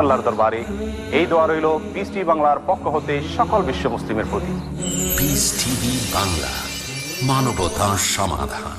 আল্লাহর দরবারে এই দোয়া রইল পিস টিভি বাংলার পক্ষ হতে সকল বিশ্ব মুসলিমের প্রতি। পিস টিভি বাংলা, মানবতার সমাধান।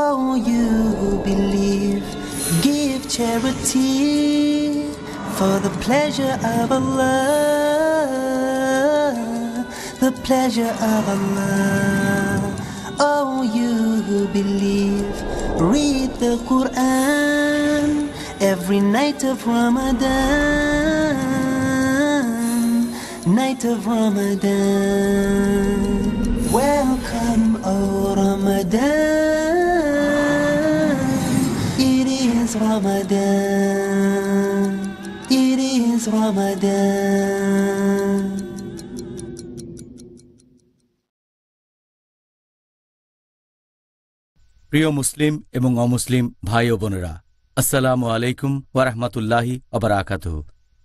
Oh, you who believe, give charity for the pleasure of Allah, the pleasure of Allah. Oh, you who believe, read the Quran every night of Ramadan, night of Ramadan. Welcome, oh Ramadan. It is Ramadan. It is Ramadan. প্রিয় মুসলিম এবং অমুসলিম ভাই ও বোনেরা, আসসালামু আলাইকুম ওয়া রাহমাতুল্লাহি ওয়া বারাকাতুহু।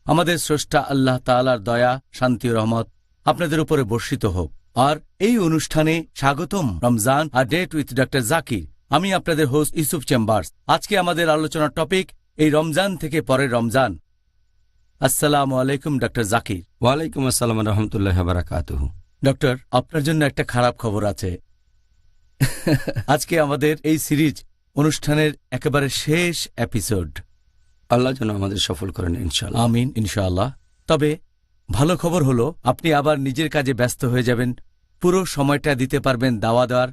আমাদের স্রষ্টা আল্লাহ তাআলার দয়া, শান্তি ও রহমত আপনাদের উপরে বর্ষিত হোক। আর এই অনুষ্ঠানে স্বাগতম রমজান আর ডেট উইথ ডক্টর জাকির। আমি আপনাদের হোস্ট ইউসুফ চেম্বার্স। আজকে আমাদের আলোচনার টপিক এই রমজান থেকে পরের রমজান। আসসালামু আলাইকুম ডক্টর জাকির। ওয়ালাইকুম আসসালাম ওয়া রাহমাতুল্লাহি ওয়া বারাকাতুহু। ডক্টর, আপনার জন্য একটা খারাপ খবর আছে। আজকে আমাদের এই সিরিজ অনুষ্ঠানের একেবারে শেষ এপিসোড। আল্লাহ যেন আমাদের সফল করেন ইনশাআল্লাহ। আমিন, ইনশাআল্লাহ। তবে ভালো খবর হলো, আপনি আবার নিজের কাজে ব্যস্ত হয়ে যাবেন। পুরো সময়টা দিতে পারবেন দাওয়া দেওয়ার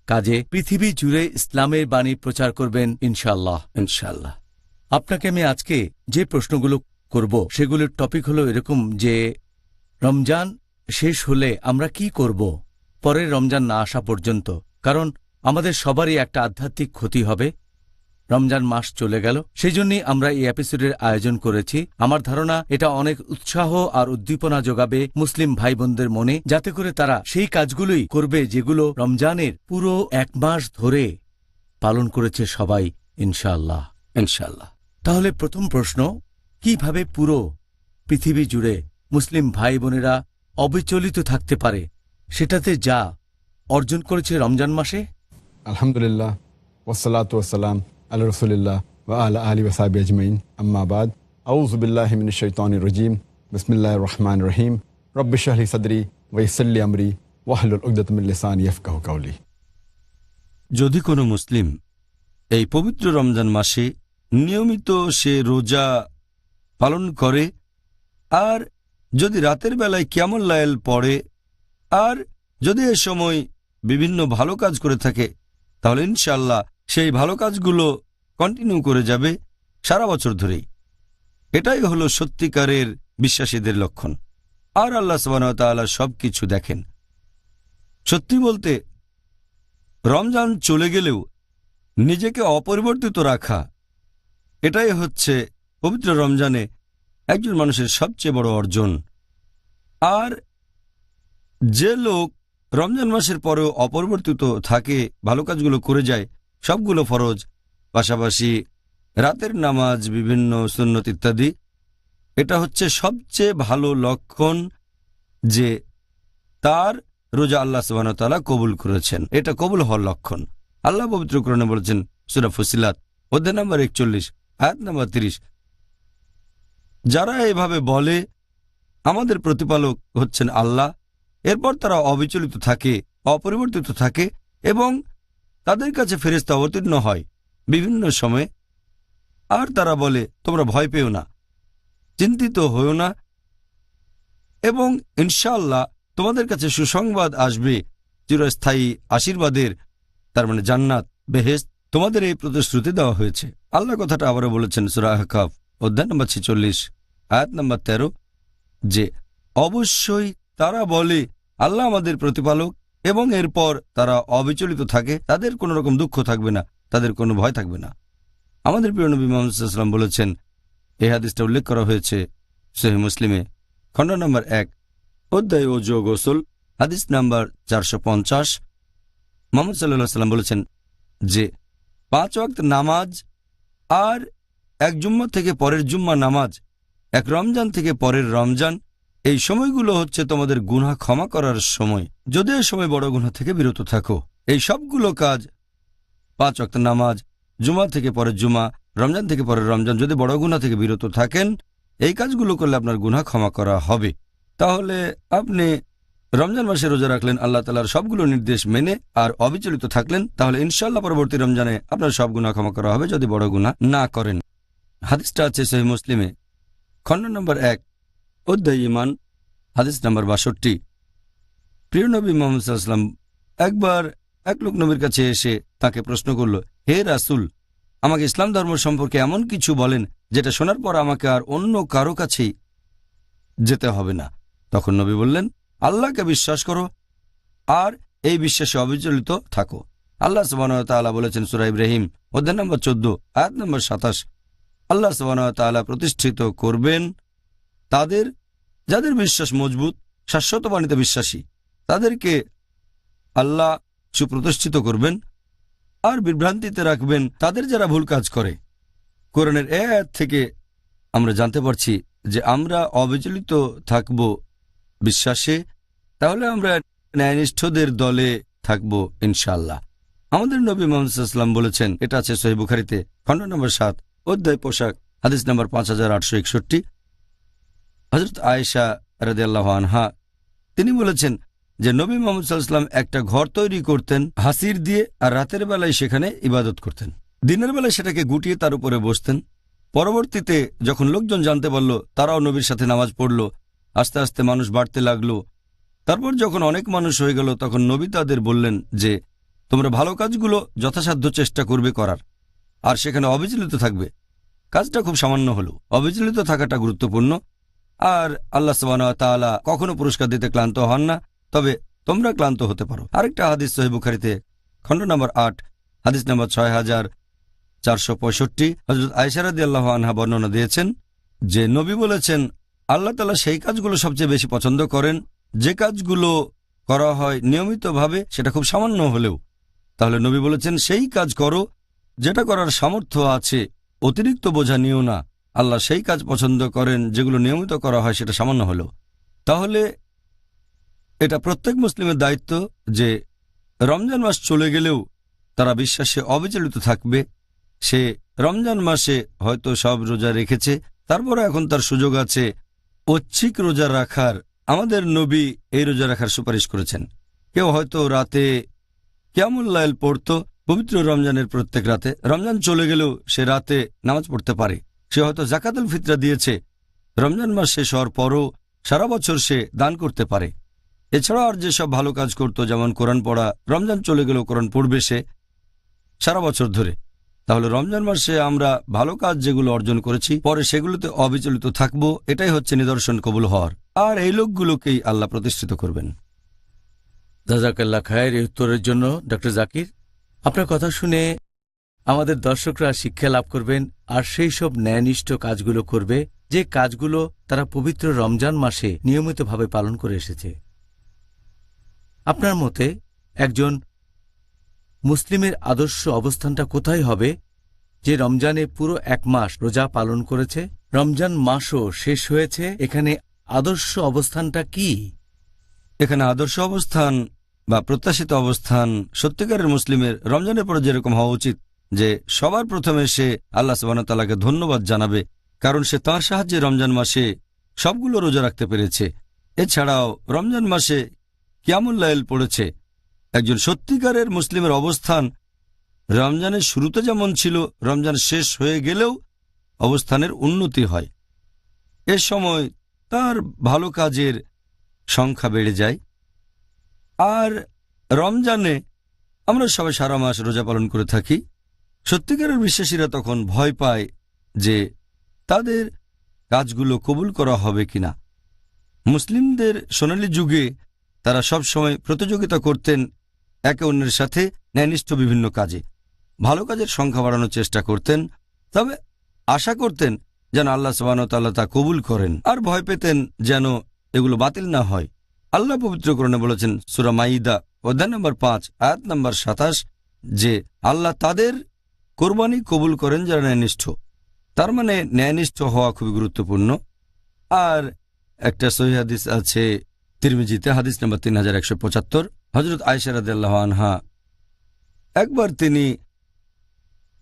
কাজে। পৃথিবী জুড়ে ইসলামের বাণী প্রচার করবেন ইনশাআল্লাহ। ইনশাআল্লাহ। আপনাকে আমি আজকে যে প্রশ্নগুলো করব সেগুলোর টপিক হলো এরকম যে রমজান শেষ হলে আমরা কি করব পরের রমজান না আসা পর্যন্ত। কারণ আমাদের সবারই একটা আধ্যাত্মিক ক্ষতি হবে। রমজান মাস চলে গেল, সেই জন্যই আমরা এই এপিসোডের আয়োজন করেছি। আমার ধারণা এটা অনেক উৎসাহ আর উদ্দীপনা যোগাবে মুসলিম ভাই বোনদের মনে, যাতে করে তারা সেই কাজগুলোই করবে যেগুলো রমজানের পুরো এক মাস ধরে পালন করেছে সবাই ইনশাআল্লাহ। ইনশাআল্লাহ। তাহলে প্রথম প্রশ্ন, কিভাবে পুরো পৃথিবী জুড়ে মুসলিম ভাই বোনেরা অবিচলিত থাকতে পারে সেটাতে যা অর্জন করেছে রমজান মাসে? আলহামদুলিল্লাহ, ওয়াসসালাতু ওয়াসসালাম আলা রাসূলিল্লাহ ওয়া আলা আলিহি ওয়া সাহবিহি আজমাইন, আম্মা বাদ। আউযু বিল্লাহি মিনাশ শাইতানির রাজীম। বিসমিল্লাহির রহমানির রহিম। রব্বি ইশরাহ লি সাদরি ওয়া ইয়াসসির লি আমরি ওয়াহলুল উকদাতাম মিন লিসানি ইয়াফকাহু কাওলি। যদি কোনো মুসলিম এই পবিত্র রমজান মাসে নিয়মিত সে রোজা পালন করে, আর যদি রাতের বেলায় কিয়ামুল লাইল পড়ে, আর যদি এ সময় বিভিন্ন ভালো কাজ করে থাকে, তাহলে ইনশাআল্লাহ সেই ভালো কাজগুলো কন্টিনিউ করে যাবে সারা বছর ধরেই। এটাই হলো সত্যিকারের বিশ্বাসীদের লক্ষণ। আর আল্লাহ সুবহানাহু ওয়া তাআলা সবকিছু দেখেন। সত্যি বলতে, রমজান চলে গেলেও নিজেকে অপরিবর্তিত রাখা, এটাই হচ্ছে পবিত্র রমজানে একজন মানুষের সবচেয়ে বড় অর্জন। আর যে লোক রমজান মাসের পরেও অপরিবর্তিত থাকে, ভালো কাজগুলো করে যায়, সবগুলো ফরজ, পাশাপাশি রাতের নামাজ, বিভিন্ন সুন্নত ইত্যাদি, এটা হচ্ছে সবচেয়ে ভালো লক্ষণ যে তার রোজা আল্লাহ সুবহানাহু ওয়া তাআলা কবুল করেছেন। এটা কবুল হওয়ার লক্ষণ। আল্লাহ পবিত্র কোরআনে বলেছেন, সূরা ফুসিলাত অধ্যায় নম্বর 41 আয়াত নম্বর 30, যারা এভাবে বলে আমাদের প্রতিপালক হচ্ছেন আল্লাহ, এরপর তারা অবিচলিত থাকে, অপরিবর্তিত থাকে এবং তাদের কাছে ফেরেশতা অবতীর্ণ হয় বিভিন্ন সময়ে, আর তারা বলে তোমরা ভয় পেও না, চিন্তিত হও না, এবং ইনশাআল্লাহ তোমাদের কাছে সুসংবাদ আসবে চিরস্থায়ী আশীর্বাদের, তার মানে জান্নাত, বেহেশত, তোমাদের এই প্রতিশ্রুতি দেওয়া হয়েছে। আল্লাহ কথাটা আবারও বলেছেন সূরা আহকাফ অধ্যায় নম্বর 46 আয়াত নম্বর 13 যে অবশ্যই তারা বলে আল্লাহ আমাদের প্রতিপালক, এবং এরপর তারা অবিচলিত থাকে, তাদের কোনো রকম দুঃখ থাকবে না, তাদের কোনো ভয় থাকবে না। আমাদের প্রিয় নবী মুহাম্মদ সাল্লাল্লাহু আলাইহি ওয়াসাল্লাম বলেছেন, এই হাদিসটা উল্লেখ করা হয়েছে সহিহ মুসলিমে খণ্ড নম্বর 1 অধ্যায় ওযু ও গোসল হাদিস নাম্বার 450। মুহাম্মদ সাল্লাল্লাহু আলাইহি ওয়াসাল্লাম বলেছেন যে 5 ওয়াক্ত নামাজ আর এক জুম্মা থেকে পরের জুম্মা নামাজ, এক রমজান থেকে পরের রমজান, এই সময়গুলো হচ্ছে তোমাদের গুনাহ ক্ষমা করার সময়, যদি এই সময় বড় গুনাহ থেকে বিরত থাকো। এই সবগুলো কাজ, 5 ওয়াক্ত নামাজ, জুমা থেকে পরের জুমা, রমজান থেকে পরের রমজান, যদি বড় গুনাহ থেকে বিরত থাকেন, এই কাজগুলো করলে আপনার গুনাহ ক্ষমা করা হবে। তাহলে আপনি রমজান মাসে রোজা রাখলেন আল্লাহ তাআলার সবগুলো নির্দেশ মেনে আর অবিচলিত থাকলেন, তাহলে ইনশাআল্লাহ পরবর্তী রমজানে আপনার সব গুনাহ ক্ষমা করা হবে যদি বড় গুনাহ না করেন। হাদিসটা আছে সহিহ মুসলিমে খণ্ড নম্বর 1 অধ্যায় ঈমান হাদিস নাম্বার 62। প্রিয় নবী মুহাম্মদ সাল্লাল্লাহু আলাইহি ওয়াসাল্লাম একবার এক লোক নবীর কাছে এসে তাকে প্রশ্ন করল, হে রাসূল, আমাকে ইসলাম ধর্ম সম্পর্কে এমন কিছু বলেন যেটা শোনার পর আমাকে আর অন্য কারো কাছেই যেতে হবে না। তখন নবী বললেন, আল্লাহকে বিশ্বাস করো আর এই বিশ্বাসে অবিচলিত থাকো। আল্লাহ সুবহানাহু ওয়া তাআলা বলেছেন সূরা ইব্রাহিম অধ্যায় নম্বর 14 আয়াত নম্বর 27, আল্লাহ সুবহানাহু ওয়া তাআলা প্রতিষ্ঠিত করবেন তাদের যাদের বিশ্বাস মজবুত, শাশ্বত বাণীতে বিশ্বাসী, তাদেরকে আল্লাহ সুপ্রতিষ্ঠিত করবেন, আর বিভ্রান্তিতে রাখবেন তাদের যারা ভুল কাজ করে। কোরআনের এই আয়াত থেকে আমরা জানতে পারছি যে আমরা অবিচলিত থাকব বিশ্বাসে, তাহলে আমরা ন্যায়নিষ্ঠদের দলে থাকব ইনশাআল্লাহ। আমাদের নবী মুহাম্মদ সাল্লাল্লাহু আলাইহি ওয়াসাল্লাম বলেছেন, এটা আছে সহিহ বুখারীতে খণ্ড নম্বর 7 অধ্যায় পোশাক হাদিস নম্বর 5861। হযরত আয়েশা রাদিয়াল্লাহু আনহা তিনি বলেছেন যে নবী মুহাম্মদ সাল্লাল্লাহু আলাইহি ওয়াসাল্লাম একটা ঘর তৈরি করতেন হাসির দিয়ে, আর রাতের বেলায় সেখানে ইবাদত করতেন, দিনের বেলায় সেটাকে গুটিয়ে তার উপরে বসতেন। পরবর্তীতে যখন লোকজন জানতে পারল, তারাও নবীর সাথে নামাজ পড়ল, আস্তে আস্তে মানুষ বাড়তে লাগলো। তারপর যখন অনেক মানুষ হয়ে গেল, তখন নবী তাদের বললেন যে তোমরা ভালো কাজগুলো যথাসাধ্য চেষ্টা করবে করার, আর সেখানে অবিচলিত থাকবে। কাজটা খুব সামান্য হলো, অবিচলিত থাকাটা গুরুত্বপূর্ণ। আর আল্লাহ সুবহানাহু ওয়া তাআলা কখনো পুরস্কার দিতে ক্লান্ত হন না, তবে তোমরা ক্লান্ত হতে পারো। আরেকটা হাদিস সহিহ বুখারীতে খণ্ড নম্বর 8 হাদিস নম্বর 6465 হযরত আয়েশা রাদিয়াল্লাহু আনহা বর্ণনা দিয়েছেন যে নবী বলেছেন, আল্লাহ তাআলা সেই কাজগুলো সবচেয়ে বেশি পছন্দ করেন যে কাজগুলো করা হয় নিয়মিতভাবে, সেটা খুব সামান্য হলেও। তাহলে নবী বলেছেন, সেই কাজ করো যেটা করার সামর্থ্য আছে, অতিরিক্ত বোঝা নিও না। আল্লাহ সেই কাজ পছন্দ করেন যেগুলো নিয়মিত করা হয়, সেটা সামান্য হলেও। তাহলে এটা প্রত্যেক মুসলিমের দায়িত্ব যে রমজান মাস চলে গেলেও তারা বিশ্বাসে অবিচলিত থাকবে। সে রমজান মাসে হয়তো সব রোজা রেখেছে, তারপরে এখন তার সুযোগ আছে ঐচ্ছিক রোজা রাখার। আমাদের নবী এই রোজা রাখার সুপারিশ করেছেন। কেউ হয়তো রাতে কিয়ামুল লাইল পড়ত পবিত্র রমজানের প্রত্যেক রাতে, রমজান চলে গেলেও সে রাতে নামাজ পড়তে পারে। সে হয়তো যাকাতুল ফিতরা দিয়েছে, রমজান মাস শেষ হওয়ার পরও সারা বছর সে দান করতে পারে। এছাড়া আর যেসব ভালো কাজ করত, যেমন কোরআন পড়া, রমজান চলে গেলেও কোরআন পড়বে সে সারা বছর ধরে। তাহলে রমজান মাসে আমরা ভালো কাজ যেগুলো অর্জন করেছি, পরে সেগুলোতে অবিচলিত থাকব। এটাই হচ্ছে নিদর্শন কবুল হওয়ার, আর এই লোকগুলোকেই আল্লাহ প্রতিষ্ঠিত করবেন। জাযাকাল্লাহ খায়ের এই উত্তরের জন্য ডক্টর জাকির। আপনার কথা শুনে আমাদের দর্শকরা শিক্ষা লাভ করবেন, আর সেই সব ন্যায়নিষ্ঠ কাজগুলো করবে যে কাজগুলো তারা পবিত্র রমজান মাসে নিয়মিতভাবে পালন করে এসেছে। আপনার মতে একজন মুসলিমের আদর্শ অবস্থানটা কোথায় হবে যে রমজানে পুরো 1 মাস রোজা পালন করেছে, রমজান মাসও শেষ হয়েছে, এখানে আদর্শ অবস্থানটা কি? এখানে আদর্শ অবস্থান বা প্রত্যাশিত অবস্থান সত্যিকারের মুসলিমের রমজানের পরে যেরকম হওয়া উচিত, যে সবার প্রথমে সে আল্লাহ সুবহানাহু ওয়া তাআলাকে ধন্যবাদ জানাবে, কারণ সে তাঁর সাহায্যে রমজান মাসে সবগুলো রোজা রাখতে পেরেছে। এছাড়াও রমজান মাসে কিয়ামুল লাইল পড়েছে। একজন সত্যিকারের মুসলিমের অবস্থান রমজানের শুরুতে যেমন ছিল, রমজান শেষ হয়ে গেলেও অবস্থানের উন্নতি হয়। এ সময় তার ভালো কাজের সংখ্যা বেড়ে যায়। আর রমজানে আমরা সবাই সারা মাস রোজা পালন করে থাকি। সত্যিকারের বিশ্বাসীরা তখন ভয় পায় যে তাদের কাজগুলো কবুল করা হবে কিনা। মুসলিমদের সোনালী যুগে তারা সব সময় প্রতিযোগিতা করতেন একে অন্যের সাথে ন্যায়নিষ্ঠ বিভিন্ন কাজে, ভালো কাজের সংখ্যা বাড়ানোর চেষ্টা করতেন, তবে আশা করতেন যেন আল্লাহ সুবহানাহু ওয়া তাআলা তা কবুল করেন, আর ভয় পেতেন যেন এগুলো বাতিল না হয়। আল্লাহ পবিত্র কোরআনে বলেছেন সূরা মাইদা অধ্যায় নম্বর 5 আয়াত নম্বর 27 যে আল্লাহ তাদের কোরবানি কবুল করেন যারা ন্যায়নিষ্ঠ। তার মানে ন্যায়নিষ্ঠ হওয়া খুবই গুরুত্বপূর্ণ। আর একটা সহিহ হাদিস আছে তিরমিজিতে, হাদিস নম্বর 3175, হযরত আয়েশা রাদিয়াল্লাহু আনহা একবার তিনি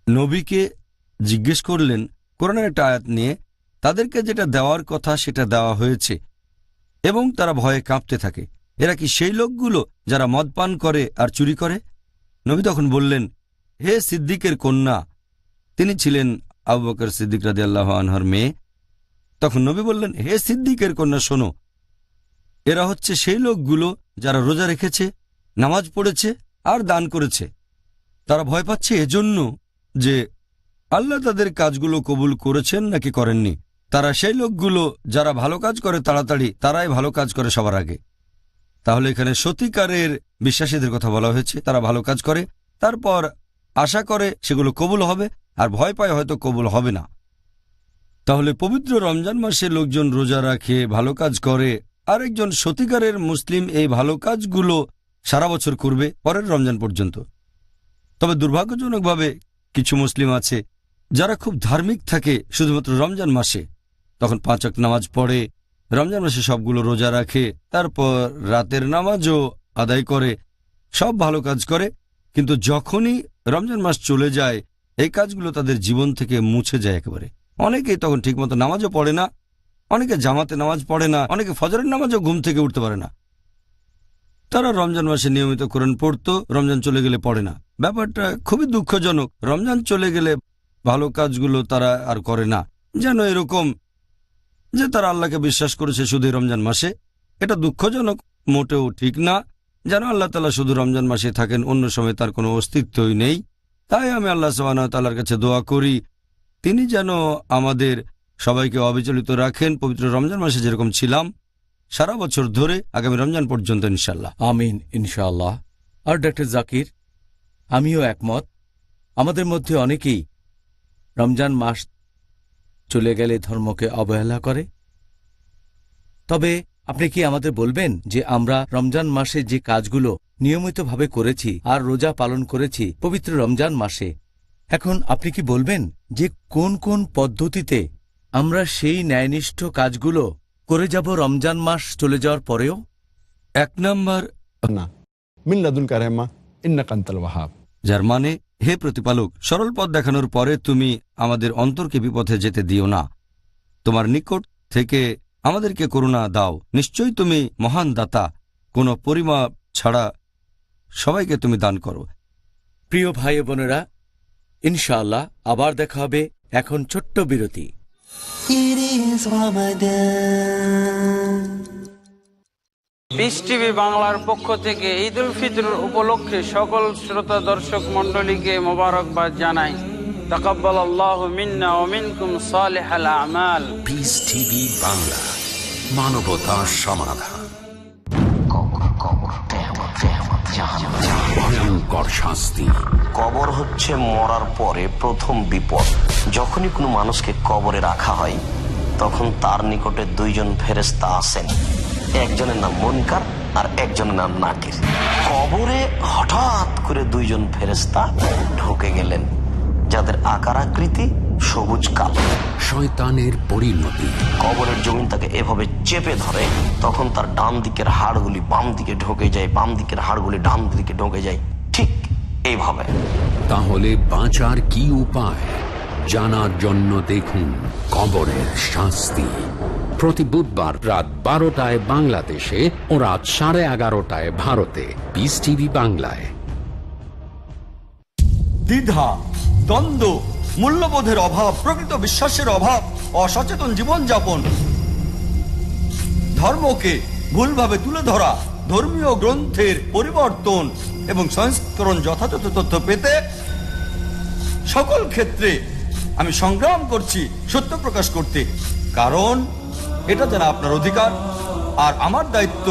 নবীকে জিজ্ঞেস করলেন কোরআনের একটা আয়াত নিয়ে, তাদেরকে যেটা দেওয়ার কথা সেটা দেওয়া হয়েছে এবং তারা ভয়ে কাঁপতে থাকে, এরা কি সেই লোকগুলো যারা মদ পান করে আর চুরি করে? নবী তখন বললেন, হে সিদ্দিকের কন্যা, তিনি ছিলেন আবু বকর সিদ্দিক রাদিয়াল্লাহু আনহুর মেয়ে। তখন নবী বললেন, হে সিদ্দিকের কন্যা শোনো, এরা হচ্ছে সেই লোকগুলো যারা রোজা রেখেছে, নামাজ পড়েছে আর দান করেছে। তারা ভয় পাচ্ছে এজন্য যে আল্লাহ তাদের কাজগুলো কবুল করেছেন নাকি করেননি। তারা সেই লোকগুলো যারা ভালো কাজ করে তাড়াতাড়ি, তারাই ভালো কাজ করে সবার আগে। তাহলে এখানে সত্যিকারের বিশ্বাসীদের কথা বলা হয়েছে, তারা ভালো কাজ করে, তারপর আশা করে সেগুলো কবুল হবে, আর ভয় পায় হয়তো কবুল হবে না। তাহলে পবিত্র রমজান মাসে লোকজন রোজা রাখে, ভালো কাজ করে, আর একজন সত্যিকারের মুসলিম এই ভালো কাজগুলো সারা বছর করবে পরের রমজান পর্যন্ত। তবে দুর্ভাগ্যজনকভাবে কিছু মুসলিম আছে যারা খুব ধার্মিক থাকে শুধুমাত্র রমজান মাসে, তখন 5 ওয়াক্ত নামাজ পড়ে, রমজান মাসে সবগুলো রোজা রাখে, তারপর রাতের নামাজও আদায় করে, সব ভালো কাজ করে, কিন্তু যখনই রমজান মাস চলে যায় এই কাজগুলো তাদের জীবন থেকে মুছে যায় একেবারে। অনেকেই তখন ঠিকমতো নামাজও পড়ে না, অনেকে জামাতে নামাজ পড়ে না, অনেকে ফজরের নামাজও ঘুম থেকে উঠতে পারে না। তারা রমজান মাসে নিয়মিত কোরআন পড়তো, রমজান চলে গেলে পড়ে না। ব্যাপারটা খুবই দুঃখজনক। রমজান চলে গেলে ভালো কাজগুলো তারা আর করে না, যেন এরকম যে তারা আল্লাহকে বিশ্বাস করেছে শুধু রমজান মাসে। এটা দুঃখজনক, মোটেও ঠিক না। যেন আল্লাহ তাআলা শুধু রমজান মাসে থাকেন, অন্য সময় তার কোনো অস্তিত্বই নেই। তাই আমি আল্লাহ সুবহানাহু ওয়া তাআলার কাছে দোয়া করি তিনি যেন আমাদের সবাইকে অবিচলিত রাখেন, পবিত্র রমজান মাসে যেরকম ছিলাম সারা বছর ধরে আগামী রমজান পর্যন্ত ইনশাআল্লাহ। আমিন ইনশাআল্লাহ। আর ডক্টর জাকির, আমিও একমত। আমাদের মধ্যে অনেকেই রমজান মাস চলে গেলে ধর্মকে অবহেলা করে। তবে আপনি কি আমাদের বলবেন যে আমরা রমজান মাসে যে কাজগুলো নিয়মিতভাবে করেছি আর রোজা পালন করেছি পবিত্র রমজান মাসে, এখন আপনি কি বলবেন যে কোন কোন পদ্ধতিতে আমরা সেই ন্যায়নিষ্ঠ কাজগুলো করে যাব রমজান মাস চলে যাওয়ার পরেও? 1 নম্বর, মিন লাদুনকা রাহমা ইন্নাকা আনতাল ওয়াহাব, যার মানে হে প্রতিপালক, সরল পথ দেখানোর পরে তুমি আমাদের অন্তরকে বিপথে যেতে দিও না, তোমার নিকট থেকে আমাদেরকে করুণা দাও, নিশ্চয়ই তুমি মহান দাতা, কোনো পরিমাপ ছাড়া সবাইকে তুমি দান করো। প্রিয় ভাই বোনেরা, ইনশাআল্লাহ আবার দেখা হবে। এখন ছোট্ট বিরতি। It is Ramadan. Piece TV বাংলার পক্ষ থেকে ঈদ উল ফিতর উপলক্ষে সকল শ্রোতা দর্শক মণ্ডলীকে মোবারকবাদ জানাই। তাকাব্বালাল্লাহু মিন্না ওয়া মিনকুম সালিহাল আমাল। পিস টিভি বাংলা, মানবতার সমাধান। ভয়ঙ্কর শাস্তি। কবর হচ্ছে মরার পরে প্রথম বিপদ। যখনই কোনো মানুষকে কবরে রাখা হয় তখন তার নিকটে 2 জন ফেরেশতা আসেন। একজনের নাম মুনকার আর একজনের নাম নাকির। কবরে হঠাৎ করে 2 জন ফেরেশতা ঢুকে গেলেন, যাদের আকার আকৃতি সবুজ কালো। শয়তানের পরিণতি। কবরের জমিন তাকে এভাবে চেপে ধরে, তখন তার ডান দিকের হাড়গুলি বাম দিকে ঢোকে যায়, বাম দিকের হাড়গুলি ডান দিকে ঢোকে যায়, ঠিক এইভাবে। তাহলে বাঁচার কি উপায় জানার জন্য দেখুন কবরের শাস্তি, প্রতি বুধবার রাত 12টায় বাংলাদেশে ও রাত 11:30টায় ভারতে, পিস টিভি বাংলায়। দ্বিধা, দ্বন্দ্ব, মূল্যবোধের অভাব, প্রকৃত বিশ্বাসের অভাব, অসচেতন জীবনযাপন, ধর্মকে ভুলভাবে তুলে ধরা, ধর্মীয় গ্রন্থের পরিবর্তন এবং সংস্করণ যথাযথ তথ্য পেতে সকল ক্ষেত্রে আমি সংগ্রাম করছি সত্য প্রকাশ করতে, কারণ এটা যেন আপনার অধিকার আর আমার দায়িত্ব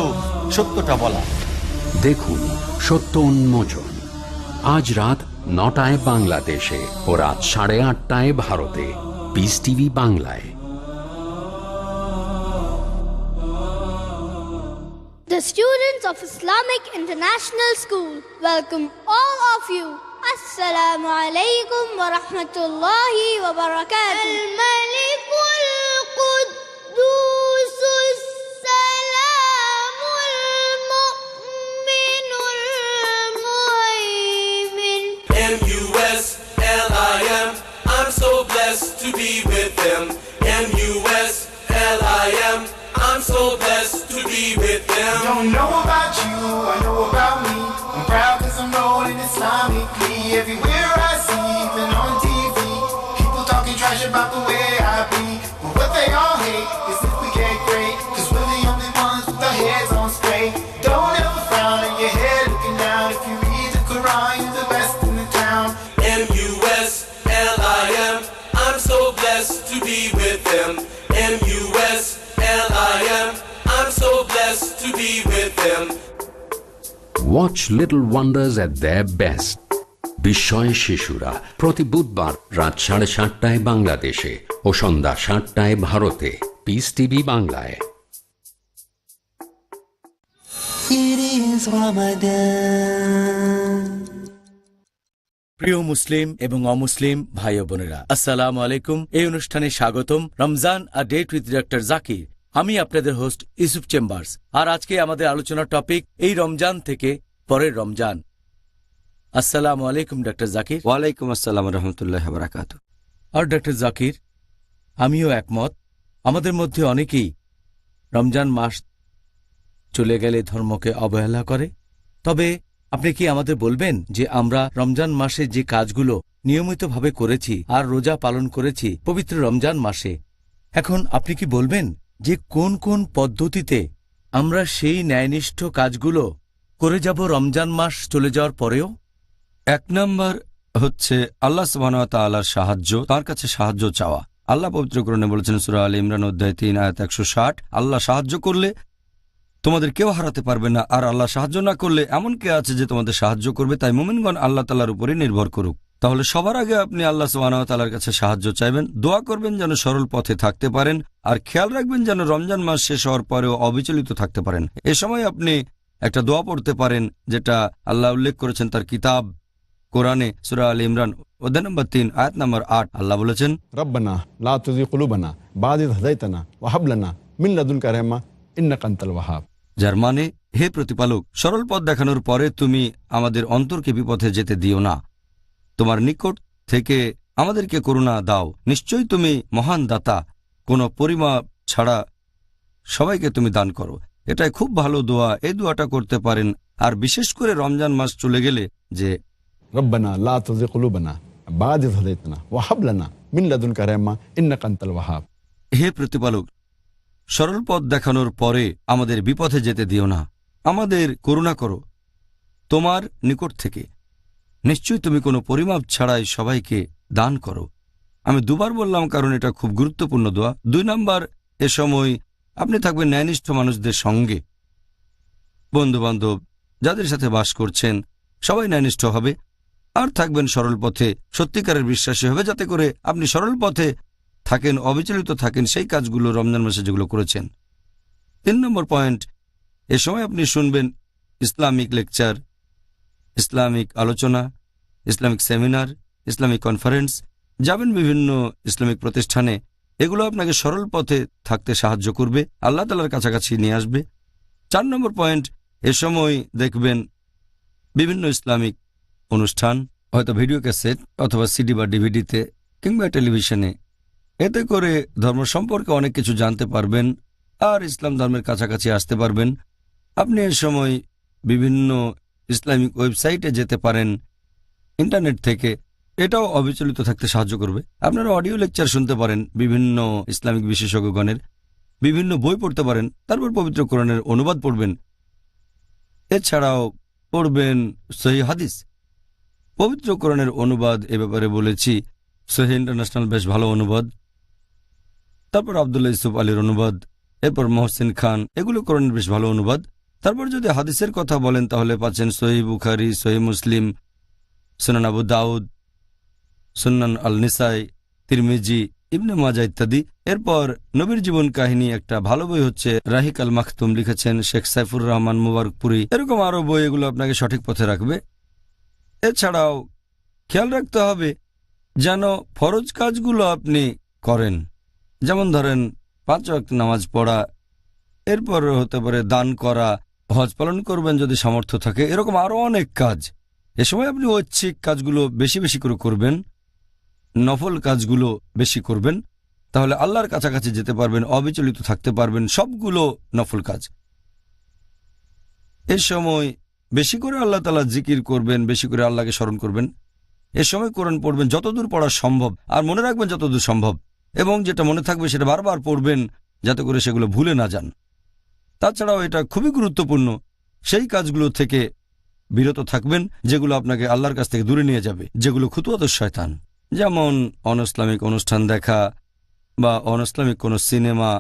সত্যটা বলা। দেখুন সত্য উন্মোচন আজ রাত 9টায় বাংলাদেশে ও রাত 8:30টায় ভারতে, পিস টিভি বাংলায়। The students of Islamic International School welcome all of you. Assalamu alaikum wa rahmatullahi wa barakatuh. Al-Malikul Quddusus Salamul Mu'minul Muhaymin. M-U-S-L-I-M, I'm so blessed to be with them. M-U-S-L-I-M, I'm so blessed to be with them. Don't know about you, I know about me. I'm proud cause I'm rolling Islamically. Everywhere I see, even on TV, people talking trash about the way I be. But what they all hate is if we get great, cause we're the only ones with our heads on straight. Don't ever frown on your head looking down. If you read the Quran, you're the best in the town. M-U-S-L-I-M, I'm so blessed to be with them. M-U-S-L-I-M, I'm so blessed to be with them. Watch Little Wonders at their best. বিস্ময় শিশুরা প্রতি বুধবার রাত 7:30টায় বাংলাদেশে ও সন্ধ্যা 7টায় ভারতে, piece TV বাংলায়। It is Ramadan. প্রিয় মুসলিম এবং অমুসলিম ভাই ও বোনেরা, আসসালামু আলাইকুম। এই অনুষ্ঠানে স্বাগতম। Ramzan a date with doctor Zakir. আমি আপনাদের হোস্ট ইউসুফ চেম্বার্স। আর আজকে আমাদের আলোচনার টপিক এই রমজান থেকে পরের রমজান। আসসালামু আলাইকুম ডক্টর জাকির। ওয়ালাইকুম আসসালাম রহমতুল্লাহ বারাকাতুহু। আর ডক্টর জাকির, আমিও একমত। আমাদের মধ্যে অনেকেই রমজান মাস চলে গেলে ধর্মকে অবহেলা করে। তবে আপনি কি আমাদের বলবেন যে আমরা রমজান মাসে যে কাজগুলো নিয়মিতভাবে করেছি আর রোজা পালন করেছি পবিত্র রমজান মাসে, এখন আপনি কি বলবেন যে কোন কোন পদ্ধতিতে আমরা সেই ন্যায়নিষ্ঠ কাজগুলো করে যাব রমজান মাস চলে যাওয়ার পরেও? 1 নম্বর হচ্ছে আল্লাহ সুবহানাহু ওয়া তাআলার সাহায্য, তার কাছে সাহায্য চাওয়া। আল্লাহ পবিত্র কোরআনে বলেছেন সূরা আলে ইমরান অধ্যায় 3 আয়াত 160, আল্লাহ সাহায্য করলে তোমাদের কেউ হারাতে পারবে না, আর আল্লাহ সাহায্য না করলে এমন কে আছে যে তোমাদের সাহায্য করবে। তাই মুমিনগণ আল্লাহ তাআলার উপরে নির্ভর করুক। তাহলে সবার আগে আপনি আল্লাহ সুবহানাহু ওয়া তাআলার কাছে সাহায্য চাইবেন, দোয়া করবেন যেন সরল পথে থাকতে পারেন, আর খেয়াল রাখবেন যেন রমজান মাস শেষ হওয়ার পরেও অবিচলিত থাকতে পারেন। এ সময় আপনি একটা দোয়া পড়তে পারেন যেটা আল্লাহ উল্লেখ করেছেন তার কিতাব কোরআনে সূরা আলে ইমরান অধ্যায় নম্বর 3 আয়াত নম্বর 8। আল্লাহ বলেছেন, রব্বানা লা তুযিগ কুলুবানা বা'দা ইয হাদাইতানা ওয়া হাব লানা মিন লাদুনকা রাহমা ইন্নাকা আনতাল ওয়াহ্হাব। যার মানে, হে প্রতিপালক, সরল পথ দেখানোর পরে তুমি আমাদের অন্তরকে বিপথে যেতে দিও না, তোমার নিকট থেকে আমাদেরকে করুণা দাও, নিশ্চয়ই তুমি মহান দাতা, কোনো পরিমাপ ছাড়া সবাইকে তুমি দান করো। এটাই খুব ভালো দোয়া, এই দোয়াটা করতে পারেন। আর বিশেষ করে রমজান মাস চলে গেলে যে রব্বানা লা তুযিগ কুলুবানা বা'দা ইয হাদাইতানা ওয়া হাব লানা মিন লাদুনকা রাহমা ইন্নাকা আনতাল ওয়াহ্হাব। হে প্রতিপালক, সরল পথ দেখানোর পরে আমাদের বিপথে যেতে দিও না, আমাদের করুণা করো তোমার নিকট থেকে, নিশ্চয়ই তুমি কোনো পরিমাপ ছাড়াই সবাইকে দান করো। আমি দুবার বললাম কারণ এটা খুব গুরুত্বপূর্ণ দোয়া। 2 নম্বর, এ সময় আপনি থাকবেন ন্যায়নিষ্ঠ মানুষদের সঙ্গে, বন্ধুবান্ধব যাদের সাথে বাস করছেন সবাই ন্যায়নিষ্ঠ হবে, আর থাকবেন সরল পথে, সত্যিকারের বিশ্বাসী হবে, যাতে করে আপনি সরল পথে থাকেন, অবিচলিত থাকেন সেই কাজগুলো রমজান মাসে যেগুলো করেছেন। 3 নম্বর পয়েন্ট, এ সময় আপনি শুনবেন ইসলামিক লেকচার, ইসলামিক আলোচনা, ইসলামিক সেমিনার, ইসলামিক কনফারেন্স, যাবেন বিভিন্ন ইসলামিক প্রতিষ্ঠানে। এগুলো আপনাকে সরল পথে থাকতে সাহায্য করবে, আল্লাহ তাআলার কাছাকাছি নিয়ে আসবে। 4 নম্বর পয়েন্ট, এ সময় দেখবেন বিভিন্ন ইসলামিক অনুষ্ঠান, হয়তো ভিডিও ক্যাসেট অথবা সিডি বা ডিভিডিতে কিংবা টেলিভিশনে। এতে করে ধর্ম সম্পর্কে অনেক কিছু জানতে পারবেন আর ইসলাম ধর্মের কাছাকাছি আসতে পারবেন। আপনি এ সময় বিভিন্ন ইসলামিক ওয়েবসাইটে যেতে পারেন ইন্টারনেট থেকে, এটাও অবিচলিত থাকতে সাহায্য করবে। আপনারা অডিও লেকচার শুনতে পারেন বিভিন্ন ইসলামিক বিশেষজ্ঞগণের, বিভিন্ন বই পড়তে পারেন, তারপর পবিত্র কোরআনের অনুবাদ পড়বেন। এছাড়াও পড়বেন সহিহ হাদিস। পবিত্র কোরআনের অনুবাদ এ ব্যাপারে বলেছি, সহিহ ইন্টারন্যাশনাল বেশ ভালো অনুবাদ, তারপর আব্দুল্লাহ ইউসুফ আলীর অনুবাদ, এরপর মহসিন খান, এগুলো কোরআনের বেশ ভালো অনুবাদ। তারপর যদি হাদিসের কথা বলেন তাহলে পাচ্ছেন সহিহ বুখারী, সহিহ মুসলিম, সুনান আবু দাউদ, সুনান আল নিসাই, তিরমিজি, ইবনে মাজা ইত্যাদি। এরপর নবীর জীবন কাহিনী একটা ভালো বই হচ্ছে রাহিক আল মাখতুম, লিখেছেন শেখ সাইফুর রহমান মুবারকপুরি। এরকম আরও বই, এগুলো আপনাকে সঠিক পথে রাখবে। এছাড়াও খেয়াল রাখতে হবে যেন ফরজ কাজগুলো আপনি করেন, যেমন ধরেন 5 ওয়াক্ত নামাজ পড়া, এরপর হতে পারে দান করা, হজ পালন করবেন যদি সামর্থ্য থাকে, এরকম আরও অনেক কাজ। এ সময় আপনি ঐচ্ছিক কাজগুলো বেশি বেশি করে করবেন, নফল কাজগুলো বেশি করবেন, তাহলে আল্লাহর কাছাকাছি যেতে পারবেন, অবিচলিত থাকতে পারবেন। সবগুলো নফল কাজ। এ সময় বেশি করে আল্লাহ তাআলা জিকির করবেন, বেশি করে আল্লাহকে স্মরণ করবেন। এ সময় কোরআন পড়বেন যতদূর পড়া সম্ভব, আর মনে রাখবেন যতদূর সম্ভব, এবং যেটা মনে থাকবে সেটা বারবার পড়বেন যাতে করে সেগুলো ভুলে না যান। তাছাড়াও এটা খুবই গুরুত্বপূর্ণ, সেই কাজগুলো থেকে বিরত থাকবেন যেগুলো আপনাকে আল্লাহর কাছ থেকে দূরে নিয়ে যাবে, যেগুলো খুতুয়াতুশ শয়তান, যেমন অনইসলামিক অনুষ্ঠান দেখা বা অনইসলামিক কোনো সিনেমা,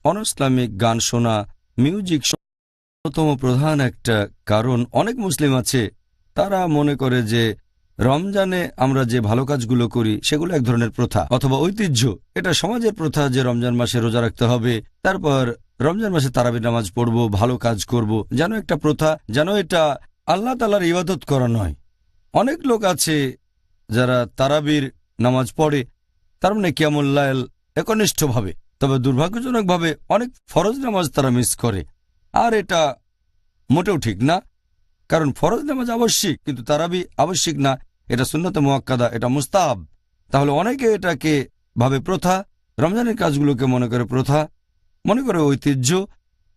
অনইসলামিক গান শোনা, মিউজিক। অন্যতম প্রধান একটা কারণ, অনেক মুসলিম আছে তারা মনে করে যে রমজানে আমরা যে ভালো কাজগুলো করি সেগুলো এক ধরনের প্রথা অথবা ঐতিহ্য। এটা সমাজের প্রথা যে রমজান মাসে রোজা রাখতে হবে, তারপর রমজান মাসে তারাবির নামাজ পড়ব, ভালো কাজ করব, যেন একটা প্রথা, যেন এটা আল্লাহ তাআলার ইবাদত করা নয়। অনেক লোক আছে যারা তারাবির নামাজ পড়ে, তার মানে কিয়ামুল লাইল একনিষ্ঠভাবে, তবে দুর্ভাগ্যজনকভাবে অনেক ফরজ নামাজ তারা মিস করে। আর এটা মোটেও ঠিক না, কারণ ফরজ নামাজ আবশ্যিক, কিন্তু তারাবি আবশ্যিক না, এটা সুন্নাতে মুআক্কাদা, এটা মুস্তাহাব। তাহলে অনেকে এটাকে ভাবে প্রথা, রমজানের কাজগুলোকে মনে করে প্রথা, মনে করে ঐতিহ্য।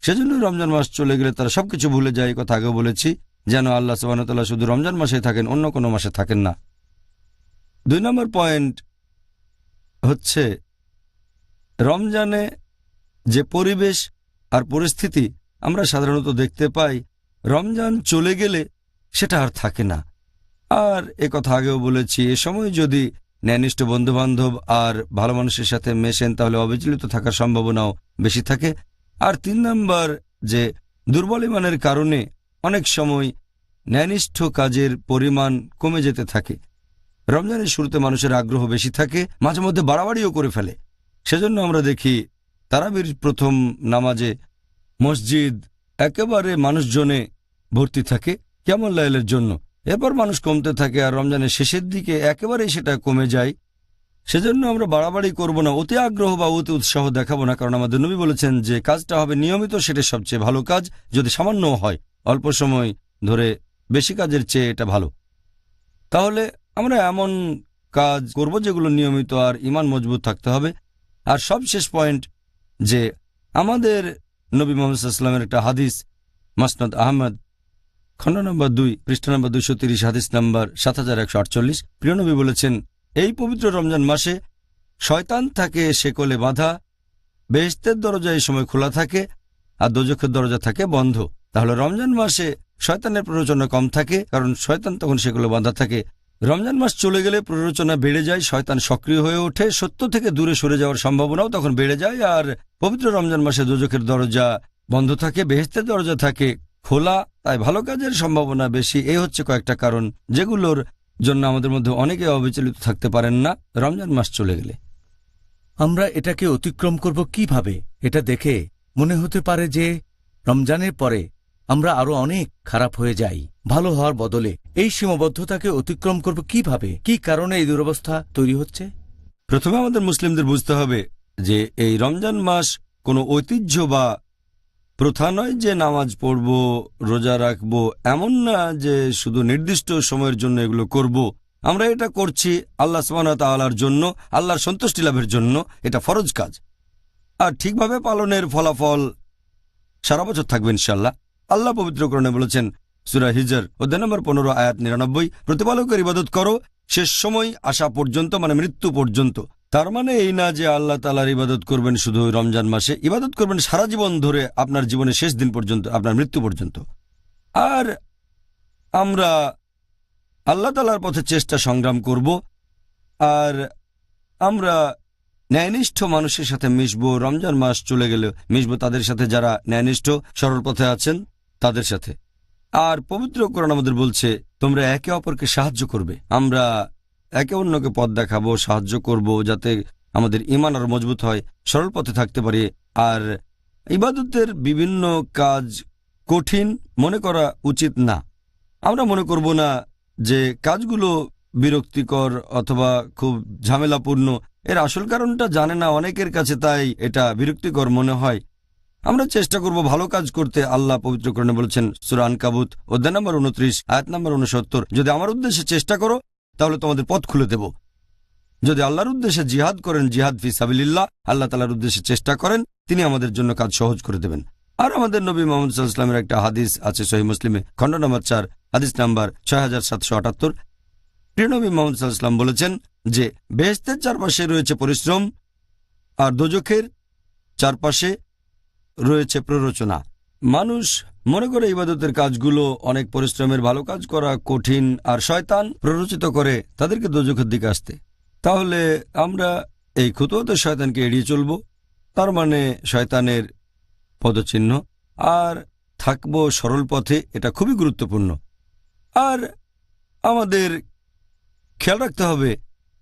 সেজন্য রমজান মাস চলে গেলে তারা সবকিছু ভুলে যায়। কথা আগে বলেছি, যেন আল্লাহ সুবহানাহু ওয়া তাআলা শুধু রমজান মাসে থাকেন, অন্য কোনো মাসে থাকেন না। 2 নম্বর পয়েন্ট হচ্ছে রমজানে যে পরিবেশ আর পরিস্থিতি আমরা সাধারণত দেখতে পাই, রমজান চলে গেলে সেটা আর থাকে না। আর কথা আগেও বলেছি, এ সময় যদি ন্যায়নিষ্ঠ বন্ধুবান্ধব আর ভালো মানুষের সাথে মেশেন তাহলে অবিচলিত থাকার সম্ভাবনাও বেশি থাকে। আর 3 নম্বর, যে দুর্বল ঈমানের কারণে অনেক সময় ন্যায়নিষ্ঠ কাজের পরিমাণ কমে যেতে থাকে। রমজানের শুরুতে মানুষের আগ্রহ বেশি থাকে, মাঝে মধ্যে বাড়াবাড়িও করে ফেলে। সেজন্য আমরা দেখি তারাবির প্রথম নামাজে মসজিদ একেবারে মানুষজনে ভর্তি থাকে কিয়ামুল লাইলের জন্য, এরপর মানুষ কমতে থাকে, আর রমজানের শেষের দিকে একেবারেই সেটা কমে যায়। সেজন্য আমরা বাড়াবাড়ি করব না, অতি আগ্রহ বা অতি উৎসাহ দেখাবো না, কারণ আমাদের নবী বলেছেন যে কাজটা হবে নিয়মিত সেটা সবচেয়ে ভালো কাজ, যদি সামান্যও হয়। অল্প সময় ধরে বেশি কাজের চেয়ে এটা ভালো। তাহলে আমরা এমন কাজ করব যেগুলো নিয়মিত, আর ঈমান মজবুত থাকতে হবে। আর সবশেষ পয়েন্ট, যে আমাদের নবী মুহাম্মদ সাল্লাল্লাহু আলাইহি ওয়াসাল্লামের একটা হাদিস, মাসনাদ আহমদ, খণ্ড নম্বর 2, পৃষ্ঠা নম্বর 230, হাদিস নম্বর 7148। প্রিয় নবী বলেছেন, এই পবিত্র রমজান মাসে শয়তান থাকে শেকলে বাঁধা, বেহেশতের দরজা এই সময় খোলা থাকে, আর দোজখের দরজা থাকে বন্ধ। তাহলে রমজান মাসে শয়তানের প্ররোচনা কম থাকে, কারণ শয়তান তখন শেকলে বাঁধা থাকে। রমজান মাস চলে গেলে প্ররোচনা বেড়ে যায়, শয়তান সক্রিয় হয়ে ওঠে, সত্য থেকে দূরে সরে যাওয়ার সম্ভাবনাও তখন বেড়ে যায়। আর পবিত্র রমজান মাসে দোজখের দরজা বন্ধ থাকে, বেহেশতের দরজা থাকে খোলা, তাই ভালো কাজের সম্ভাবনা বেশি। এই হচ্ছে কয়েকটা কারণ যেগুলোর জন্য আমাদের মধ্যে অনেকে অবিচলিত থাকতে পারেন না রমজান মাস চলে গেলে। আমরা এটাকে অতিক্রম করব কিভাবে? এটা দেখে মনে হতে পারে যে রমজানের পরে আমরা আরো অনেক খারাপ হয়ে যাই, ভালো হওয়ার বদলে। এই সীমাবদ্ধতাকে অতিক্রম করব কিভাবে? কি কারণে এই দুরবস্থা তৈরি হচ্ছে? প্রথমে আমাদের মুসলিমদের বুঝতে হবে যে এই রমজান মাস কোনো ঐতিহ্য বা প্রথা নয় যে নামাজ পড়ব, রোজা রাখব, এমন না যে শুধু নির্দিষ্ট সময়ের জন্য এগুলো করব। আমরা এটা করছি আল্লাহ সুবহানাহু ওয়া তাআলার জন্য, আল্লাহর সন্তুষ্টি লাভের জন্য। এটা ফরজ কাজ, আর ঠিকভাবে পালনের ফলাফল সারা বছর থাকবে ইনশাআল্লাহ। আল্লাহ পবিত্র কোরআনে বলেছেন, সূরা হিজর অধ্যায় নম্বর 15 আয়াত 99, প্রতিপালকের ইবাদত করো শেষ সময় আসা পর্যন্ত, মানে মৃত্যু পর্যন্ত। তার মানে এই না যে আল্লাহ তাআলার ইবাদত করবেন শুধু রমজান মাসে, ইবাদত করবেন সারা জীবন ধরে, আপনার জীবনের শেষ দিন পর্যন্ত, আপনার মৃত্যু পর্যন্ত। আর আমরা আল্লাহ তাআলার পথে চেষ্টা সংগ্রাম করব, আর আমরা ন্যায়নিষ্ঠ মানুষের সাথে মিশবো। রমজান মাস চলে গেলে মিশবো তাদের সাথে যারা ন্যায়নিষ্ঠ সরল পথে আছেন, তাদের সাথে। আর পবিত্র কোরআন আমাদের বলছে তোমরা একে অপরকে সাহায্য করবে। আমরা একে অন্যকে পথ দেখাবো, সাহায্য করব, যাতে আমাদের ঈমান আরো মজবুত হয়, সরল পথে থাকতে পারি। আর ইবাদতের বিভিন্ন কাজ কঠিন মনে করা উচিত না। আমরা মনে করব না যে কাজগুলো বিরক্তিকর অথবা খুব ঝামেলাপূর্ণ। এর আসল কারণটা জানে না অনেকের কাছে, তাই এটা বিরক্তিকর মনে হয়। আমরা চেষ্টা করব ভালো কাজ করতে। আল্লাহ পবিত্র কোরআনে বলেছেন সূরা আনকাবুত অধ্যায় নম্বর 29 আয়াত নম্বর 69, যদি আমার উদ্দেশ্যে চেষ্টা করো তাহলে তোমাদের পথ খুলে দেব। যদি আল্লাহর উদ্দেশ্যে জিহাদ করেন, জিহাদ ফি সাবিলিল্লাহ, আল্লাহ তাআলার উদ্দেশ্যে চেষ্টা করেন, তিনি আমাদের জন্য কাজ সহজ করে দেবেন। আর আমাদের নবী মুহাম্মদ সাল্লাল্লাহু আলাইহি ওয়াসাল্লামের একটা হাদিস আছে সহিহ মুসলিমে, খণ্ড নম্বর 4 হাদিস নাম্বার 6778। প্রিয় নবী মুহাম্মদ সাল্লাল্লাহু আলাইহি ওয়াসাল্লাম বলেছেন যে বেহেশতের চারপাশে রয়েছে পরিশ্রম, আর দোজখের চারপাশে রয়েছে প্ররোচনা। মানুষ মনে করে ইবাদতের কাজগুলো অনেক পরিশ্রমের, ভালো কাজ করা কঠিন, আর শয়তান প্ররোচিত করে তাদেরকে দোজখের দিকে আসতে। তাহলে আমরা এই খুতুওয়াতে শয়তানকে এড়িয়ে চলব, তার মানে শয়তানের পদচিহ্ন, আর থাকব সরল পথে। এটা খুবই গুরুত্বপূর্ণ। আর আমাদের খেয়াল রাখতে হবে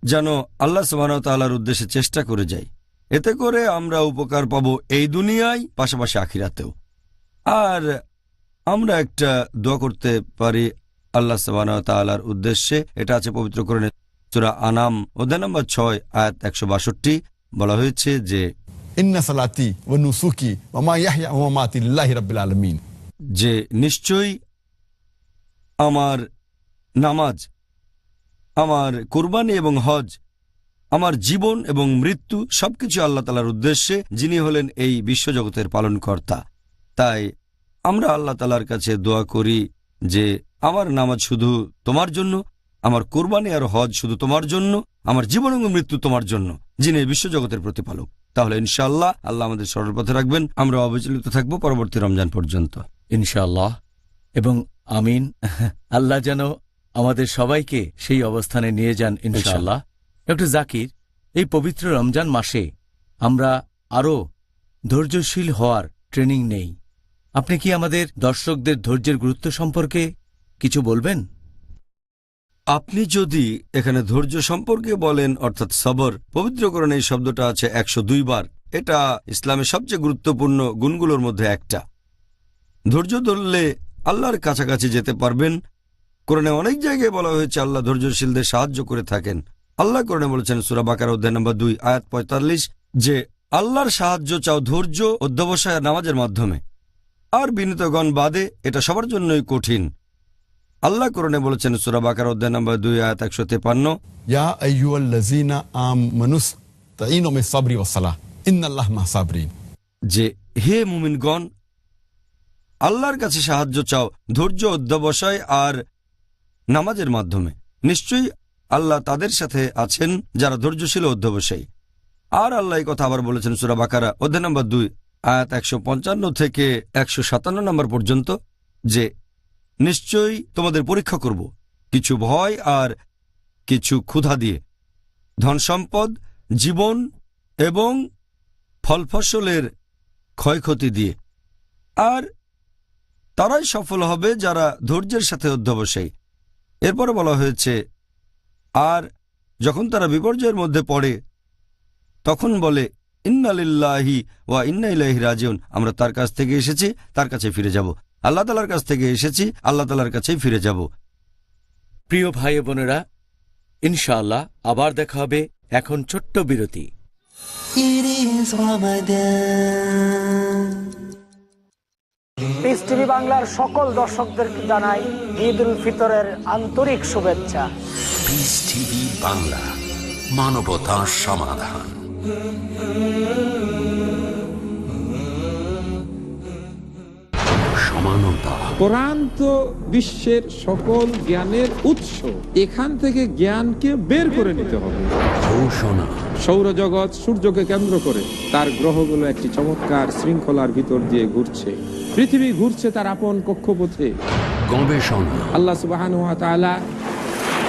যেন আল্লাহ সুবহানাহু ওয়া তাআলার উদ্দেশ্যে চেষ্টা করে যাই। এতে করে আমরা উপকার পাবো এই দুনিয়ায়, পাশাপাশি আখিরাতেও। আর আমরা একটা দোয়া করতে পারি আল্লাহ সুবহানাহু ওয়া তাআলার উদ্দেশ্যে। এটা আছে পবিত্র কোরআনে সূরা আনাম অধ্যায় নম্বর 6 আয়াত 162। বলা হয়েছে যে ইন্না সালাতি ওয়া নুসুকি ওয়া মা ইয়াহইয়া ওয়া মামাতি লিল্লাহি রাব্বিল আলামিন, যে নিশ্চয়ই আমার নামাজ, আমার কুরবানি এবং হজ, আমার জীবন এবং মৃত্যু সবকিছু আল্লাহ তাআলার উদ্দেশ্যে, যিনি হলেন এই বিশ্বজগতের পালনকর্তা। তাই আমরা আল্লাহ তাআলার কাছে দোয়া করি যে আমার নামাজ শুধু তোমার জন্য, আমার কুরবানি আর হজ শুধু তোমার জন্য, আমার জীবন এবং মৃত্যু তোমার জন্য, যিনি এই বিশ্বজগতের প্রতিপালক। তাহলে ইনশাআল্লাহ আল্লাহ আমাদের সরল পথে রাখবেন, আমরা অবিচলিত থাকবো পরবর্তী রমজান পর্যন্ত ইনশাআল্লাহ এবং আমিন। আল্লাহ যেন আমাদের সবাইকে সেই অবস্থানে নিয়ে যান ইনশাআল্লাহ। ডক্টর জাকির, এই পবিত্র রমজান মাসে আমরা আরও ধৈর্যশীল হওয়ার ট্রেনিং নেই। আপনি কি আমাদের দর্শকদের ধৈর্যের গুরুত্ব সম্পর্কে কিছু বলবেন? আপনি যদি এখানে ধৈর্য সম্পর্কে বলেন, অর্থাৎ সবর, পবিত্র কোরআনে এই শব্দটা আছে 102 বার। এটা ইসলামের সবচেয়ে গুরুত্বপূর্ণ গুণগুলোর মধ্যে একটা। ধৈর্য ধরলে আল্লাহর কাছাকাছি যেতে পারবেন। কোরআনে অনেক জায়গায় বলা হয়েছে আল্লাহ ধৈর্যশীলদের সাহায্য করে থাকেন। আল্লাহ কোরআনে বলেছেন সূরা বাকারা অধ্যায় নম্বর 2 আয়াত 45 যে আল্লাহর সাহায্য চাও ধৈর্য, অধ্যবসায়, নামাজের মাধ্যমে। আর বিনীতগণ বাদে এটা সবার জন্যই কঠিন। আল্লাহ কোরআনে বলেছেন সূরা বাকারা অধ্যায় নম্বর 2 আয়াত 153 ইয়া আইয়ুহাল্লাযীনা আমানুস তাঈনু বিস সাবরি ওয়াস সালাহ ইন্নাল্লাহা মা'আস সাবরিন, যে হে মুমিনগণ, আল্লাহর কাছে সাহায্য চাও ধৈর্য, অধ্যবসায় আর নামাজের মাধ্যমে। নিশ্চয়ই আল্লাহ তাদের সাথে আছেন যারা ধৈর্যশীল ও অধ্যবসায়ী। আর আল্লাহ এই কথা আবার বলেছেন সূরা বাকারা অধ্যায় নম্বর 2 আয়াত 155 থেকে 157 নম্বর পর্যন্ত যে নিশ্চয়ই তোমাদের পরীক্ষা করব কিছু ভয় আর কিছু ক্ষুধা দিয়ে, ধন সম্পদ, জীবন এবং ফলফসলের ক্ষয়ক্ষতি দিয়ে। আর তারাই সফল হবে যারা ধৈর্যের সাথে অধ্যবসায়ী। এরপরে বলা হয়েছে আর যখন তারা বিপর্যয়ের মধ্যে পড়ে তখন বলে ইন্না লিল্লাহি ওয়া ইন্না ইলাইহি রাজিউন, আমরা তার কাছ থেকে এসেছি, তার কাছে ফিরে যাব। আল্লাহ তাআলার কাছ থেকে এসেছি, আল্লাহ তাআলার কাছেই ফিরে যাব। প্রিয় ভাই বোনেরা, ইনশাআল্লাহ আবার দেখা হবে। এখন ছোট্ট বিরতি। পিস টিভি বাংলার সকল দর্শকদের জানাই ঈদ উল ফিতরের আন্তরিক শুভেচ্ছা। পিস টিভি বাংলা, মানবতার সমাধান। সমানতা মানবতা। কোরআন তো বিশ্বের সকল জ্ঞানের উৎস, এখান থেকে জ্ঞানকে বের করে নিতে হবে। ঘোষণা, সৌরজগৎ সূর্যকে কেন্দ্র করে, তার গ্রহগুলো একটি চমৎকার শৃঙ্খলার ভিতর দিয়ে ঘুরছে, পৃথিবী ঘুরছে তার আপন কক্ষপথে। গবেষণা, আল্লাহ সুবহানাহু ওয়া তাআলা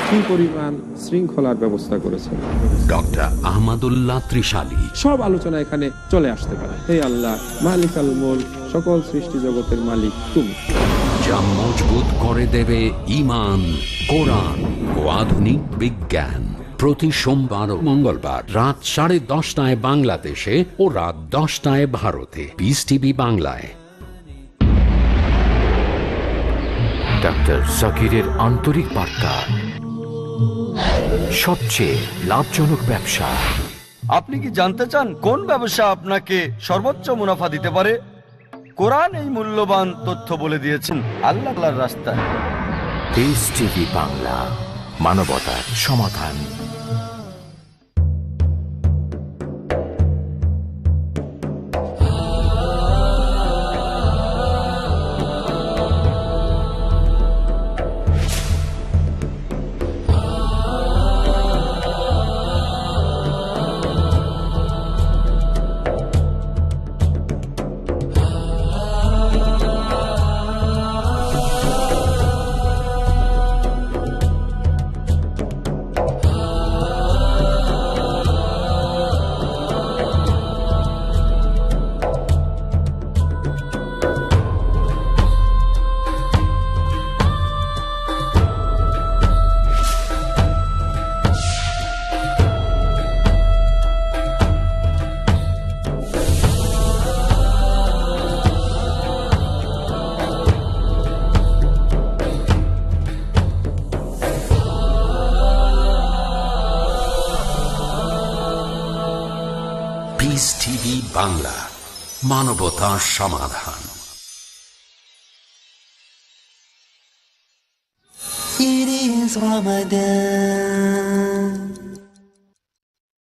কি পরিমাণ শৃঙ্খলার ব্যবস্থা করেছেন। ডক্টর আহমদুল্লাহ ত্রিশালী। সব আলোচনা এখানে চলে আসতে পারে। হে আল্লাহ, মালিকাল মুলক, সকল সৃষ্টি জগতের মালিক তুমি। যা মজবুত করে দেবে ঈমান, কোরআন ও আধুনিক বিজ্ঞান। প্রতি সোমবার ও মঙ্গলবার রাত 10:30 বাংলাদেশে ও রাত 10টায় ভারতে। পিস টিভি বাংলায়। ডাক্তার জাকিরের আন্তরিক বার্তা, সবচেয়ে লাভজনক ব্যবসা। আপনি কি জানতে চান কোন ব্যবসা আপনাকে সর্বোচ্চ মুনাফা দিতে পারে? কোরআন এই মূল্যবান তথ্য বলে দিয়েছেন আল্লাহর রাস্তায়। পিস টিভি বাংলা, মানবতার সমাধান। পিস টিভি বাংলা, মানবতার সমাধান।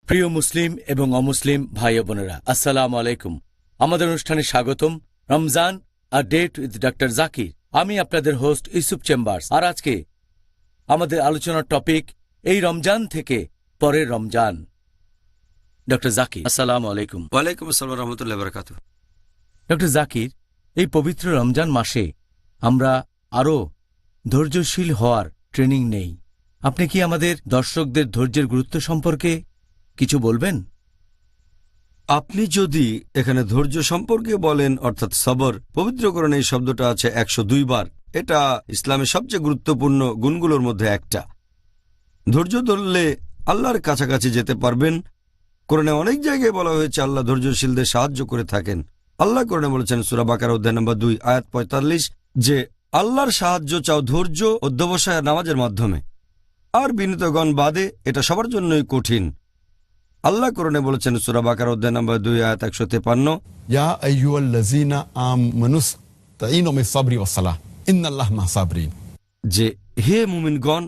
প্রিয় মুসলিম এবং অমুসলিম ভাই ও বোনেরা, আসসালামু আলাইকুম। আমাদের অনুষ্ঠানে স্বাগতম। রমজান আর ডেট উইথ ডক্টর জাকির। আমি আপনাদের হোস্ট ইউসুফ চেম্বার্স। আর আজকে আমাদের আলোচনার টপিক এই রমজান থেকে পরের রমজান। ডক্টর জাকির, আসসালামু আলাইকুম। ওয়ালাইকুম আসসালাম রহমতুল্লাহ বারাকাতুহু। ডক্টর জাকির, এই পবিত্র রমজান মাসে আমরা আরও ধৈর্যশীল হওয়ার ট্রেনিং নেই। আপনি কি আমাদের দর্শকদের ধৈর্যের গুরুত্ব সম্পর্কে কিছু বলবেন? আপনি যদি এখানে ধৈর্য সম্পর্কে বলেন, অর্থাৎ সবর, পবিত্র কোরআনে এই শব্দটা আছে 102 বার। এটা ইসলামের সবচেয়ে গুরুত্বপূর্ণ গুণগুলোর মধ্যে একটা। ধৈর্য ধরলে আল্লাহর কাছাকাছি যেতে পারবেন। কোরআনে অনেক জায়গায় বলা হয়েছে আল্লাহ ধৈর্যশীলদের সাহায্য করে থাকেন। আল্লাহ কোরআনে বলেছেন সূরা বাকারা অধ্যায় নম্বর 2 আয়াত 45 যে আল্লাহর সাহায্য চাও ধৈর্য, অধ্যবসায়, নামাজের মাধ্যমে। আর বিনীতগণ বাদে এটা সবার জন্যই কঠিন। আল্লাহ কোরআনে বলেছেন সূরা বাকারা অধ্যায় নম্বর 2 আয়াত 153 ইয়া আইয়ুহাল্লাযীনা আমানুস্তাঈনু বিস-সাবরি ওয়াস-সালাহ ইন্নাল্লাহা মা'আস-সাবিরিন, যে হে মুমিনগণ,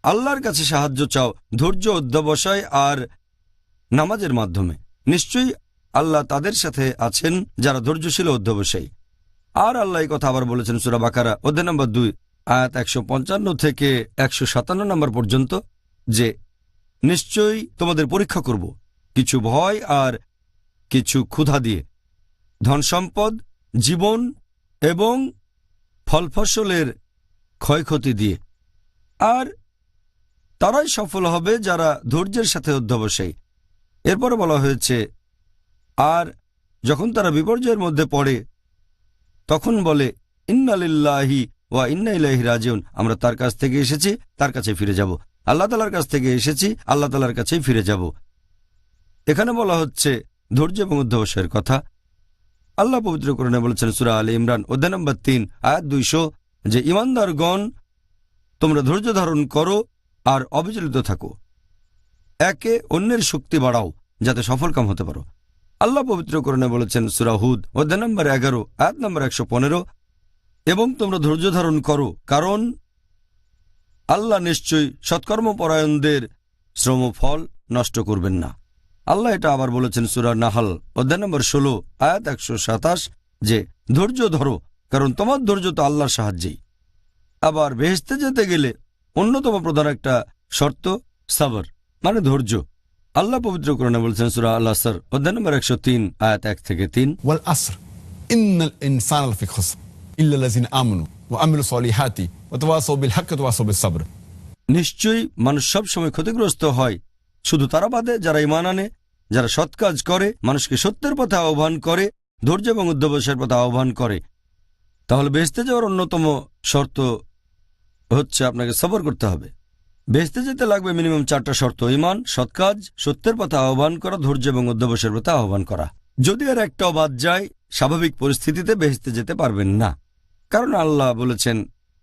আল্লাহর কাছে সাহায্য চাও ধৈর্য, অধ্যবসায় আর নামাজের মাধ্যমে। নিশ্চয়ই আল্লাহ তাদের সাথে আছেন যারা ধৈর্যশীল ও অধ্যবসায়ী। আর আল্লাহ এই কথা আবার বলেছেন সূরা বাকারা অধ্যায় নম্বর 2 আয়াত 155 থেকে 157 নম্বর পর্যন্ত যে নিশ্চয়ই তোমাদের পরীক্ষা করব কিছু ভয় আর কিছু ক্ষুধা দিয়ে, ধন সম্পদ, জীবন এবং ফলফসলের ক্ষয়ক্ষতি দিয়ে। আর তারাই সফল হবে যারা ধৈর্যের সাথে অধ্যবসায়ী। এরপরে বলা হয়েছে আর যখন তারা বিপর্যয়ের মধ্যে পড়ে তখন বলে ইন্না লিল্লাহি ওয়া ইন্না ইলাইহি রাজিউন, আমরা তার কাছ থেকে এসেছি, তার কাছে ফিরে যাব। আল্লাহ তাআলার কাছ থেকে এসেছি, আল্লাহ তাআলার কাছেই ফিরে যাব। এখানে বলা হচ্ছে ধৈর্য এবং অধ্যবসায়ের কথা। আল্লাহ পবিত্র কোরআনে বলেছেন সূরা আলে ইমরান অধ্যায় নম্বর 3 আয়াত 200 যে ঈমানদারগণ তোমরা ধৈর্য ধারণ করো আর অবিচলিত থাকো, একে অন্যের শক্তি বাড়াও যাতে সফলকাম হতে পারো। আল্লাহ পবিত্র কোরআনে বলেছেন সূরা হুদ অধ্যায় নম্বর 11 আয়াত নম্বর 115 এবং তোমরা ধৈর্য ধারণ করো কারণ আল্লাহ নিশ্চয়ই সৎকর্মপরায়ণদের শ্রমফল নষ্ট করবেন না। আল্লাহ এটা আবার বলেছেন সূরা নাহল অধ্যায় নম্বর 16 আয়াত 127 যে ধৈর্য ধরো কারণ তোমার ধৈর্য তো আল্লাহর সাহায্যেই। আবার বেহেশতে যেতে গেলে অন্যতম প্রধান একটা শর্ত সাবর, মানে ধৈর্য। আল্লাহ পবিত্র কোরআনে বলছেন সূরা আল আসর অধ্যায় নম্বর 103 আয়াত 1 থেকে 3, ওয়াল আসর ইন্নাল ইনসানা লাফি খুসর ইল্লা লাযিনা আমানু ওয়া আমিলুস সলিহাতি ওয়া তাওয়াসাউ বিল হাক্কি ওয়া তাওয়াসাউ বিস সাবর। নিশ্চয়ই মানুষ সব সময় ক্ষতিগ্রস্ত হয়, শুধু তারা বাদে যারা ঈমান আনে, যারা সৎ কাজ করে, মানুষকে সত্যের পথে আহ্বান করে, ধৈর্য এবং অধ্যবসায়ের পথে আহ্বান করে। তাহলে বেহেশতে যাওয়ার অন্যতম শর্ত হচ্ছে আপনাকে সবর করতে হবে। বেহেশতে যেতে লাগবে মিনিমাম 4টা শর্ত: ঈমান, সৎ কাজ, সত্যের পথে আহ্বান করা, ধৈর্য এবং অধ্যবসায়ের পথে আহ্বান করা। যদি আর একটাও বাদ যায়, স্বাভাবিক পরিস্থিতিতে বেহেশতে যেতে পারবেন না, কারণ আল্লাহ বলেছেন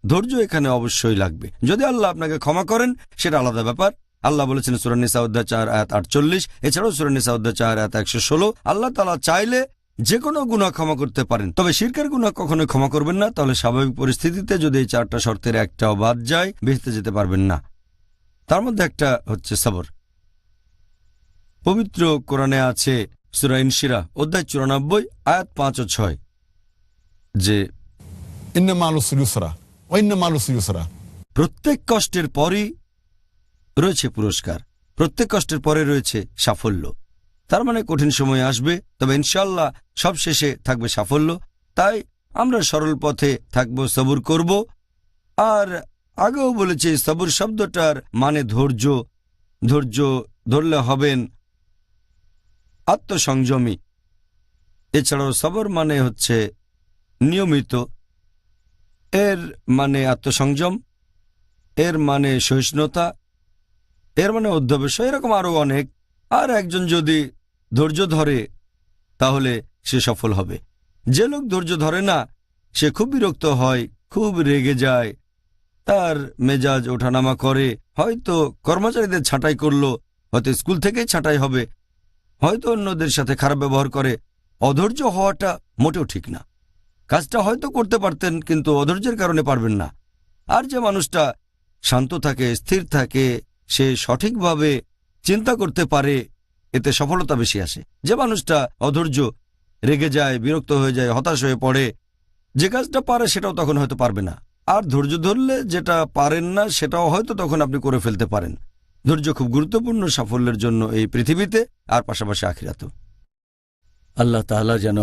ধৈর্য এখানে অবশ্যই লাগবে। যদি আল্লাহ আপনাকে ক্ষমা করেন সেটা আলাদা ব্যাপার। আল্লাহ বলেছেন সূরা নিসা অধ্যায় 4 আয়াত 48, এছাড়াও সূরা নিসা অধ্যায় 4 আয়াত 116, আল্লাহ তাআলা চাইলে যে কোনো গুনাহ ক্ষমা করতে পারেন, তবে শিরকের গুনাহ কখনোই ক্ষমা করবেন না। তাহলে স্বাভাবিক পরিস্থিতিতে যদি এই 4টা শর্তের একটাও বাদ যায়, বেহেশতে যেতে পারবেন না। তার মধ্যে একটা হচ্ছে সবর। পবিত্র কোরআনে আছে সূরা ইনশিরাহ অধ্যায় 94 আয়াত 5 ও 6 যে ইন্না মা'আল উসরি ইউসরা ওয়া ইন্না মা'আল উসরি ইউসরা, প্রত্যেক কষ্টের পরই রয়েছে পুরস্কার, প্রত্যেক কষ্টের পরে রয়েছে সাফল্য। তার মানে কঠিন সময় আসবে, তবে ইনশাআল্লাহ সব শেষে থাকবে সাফল্য। তাই আমরা সরল পথে থাকব, সবর করব। আর আগেও বলেছি সবর শব্দটার মানে ধৈর্য। ধৈর্য ধরলে হবেন আত্মসংযমী। এছাড়াও সবর মানে হচ্ছে নিয়মিত, এর মানে আত্মসংযম, এর মানে সহিষ্ণুতা, এর মানে অধ্যবসায়, এরকম আরও অনেক। আর একজন যদি ধৈর্য ধরে তাহলে সে সফল হবে। যে লোক ধৈর্য ধরে না সে খুব বিরক্ত হয়, খুব রেগে যায়, তার মেজাজ ওঠানামা করে, হয়তো কর্মচারীদের ছাঁটাই করলো, হয়তো স্কুল থেকেই ছাঁটাই হবে, হয়তো অন্যদের সাথে খারাপ ব্যবহার করে। অধৈর্য হওয়াটা মোটেও ঠিক না। কাজটা হয়তো করতে পারতেন কিন্তু অধৈর্যের কারণে পারবেন না। আর যে মানুষটা শান্ত থাকে, স্থির থাকে, সে সঠিকভাবে চিন্তা করতে পারে, এতে সফলতা বেশি আসে। যে মানুষটা অধৈর্য, রেগে যায়, বিরক্ত হয়ে যায়, হতাশ হয়ে পড়ে, যে কাজটা পারে সেটাও তখন হয়তো পারবে না। আর ধৈর্য ধরলে যেটা পারেন না সেটাও হয়তো তখন আপনি করে ফেলতে পারেন। ধৈর্য খুব গুরুত্বপূর্ণ সাফল্যের জন্য এই পৃথিবীতে আর পাশাপাশি আখিরাতেও। আল্লাহ তাআলা যেন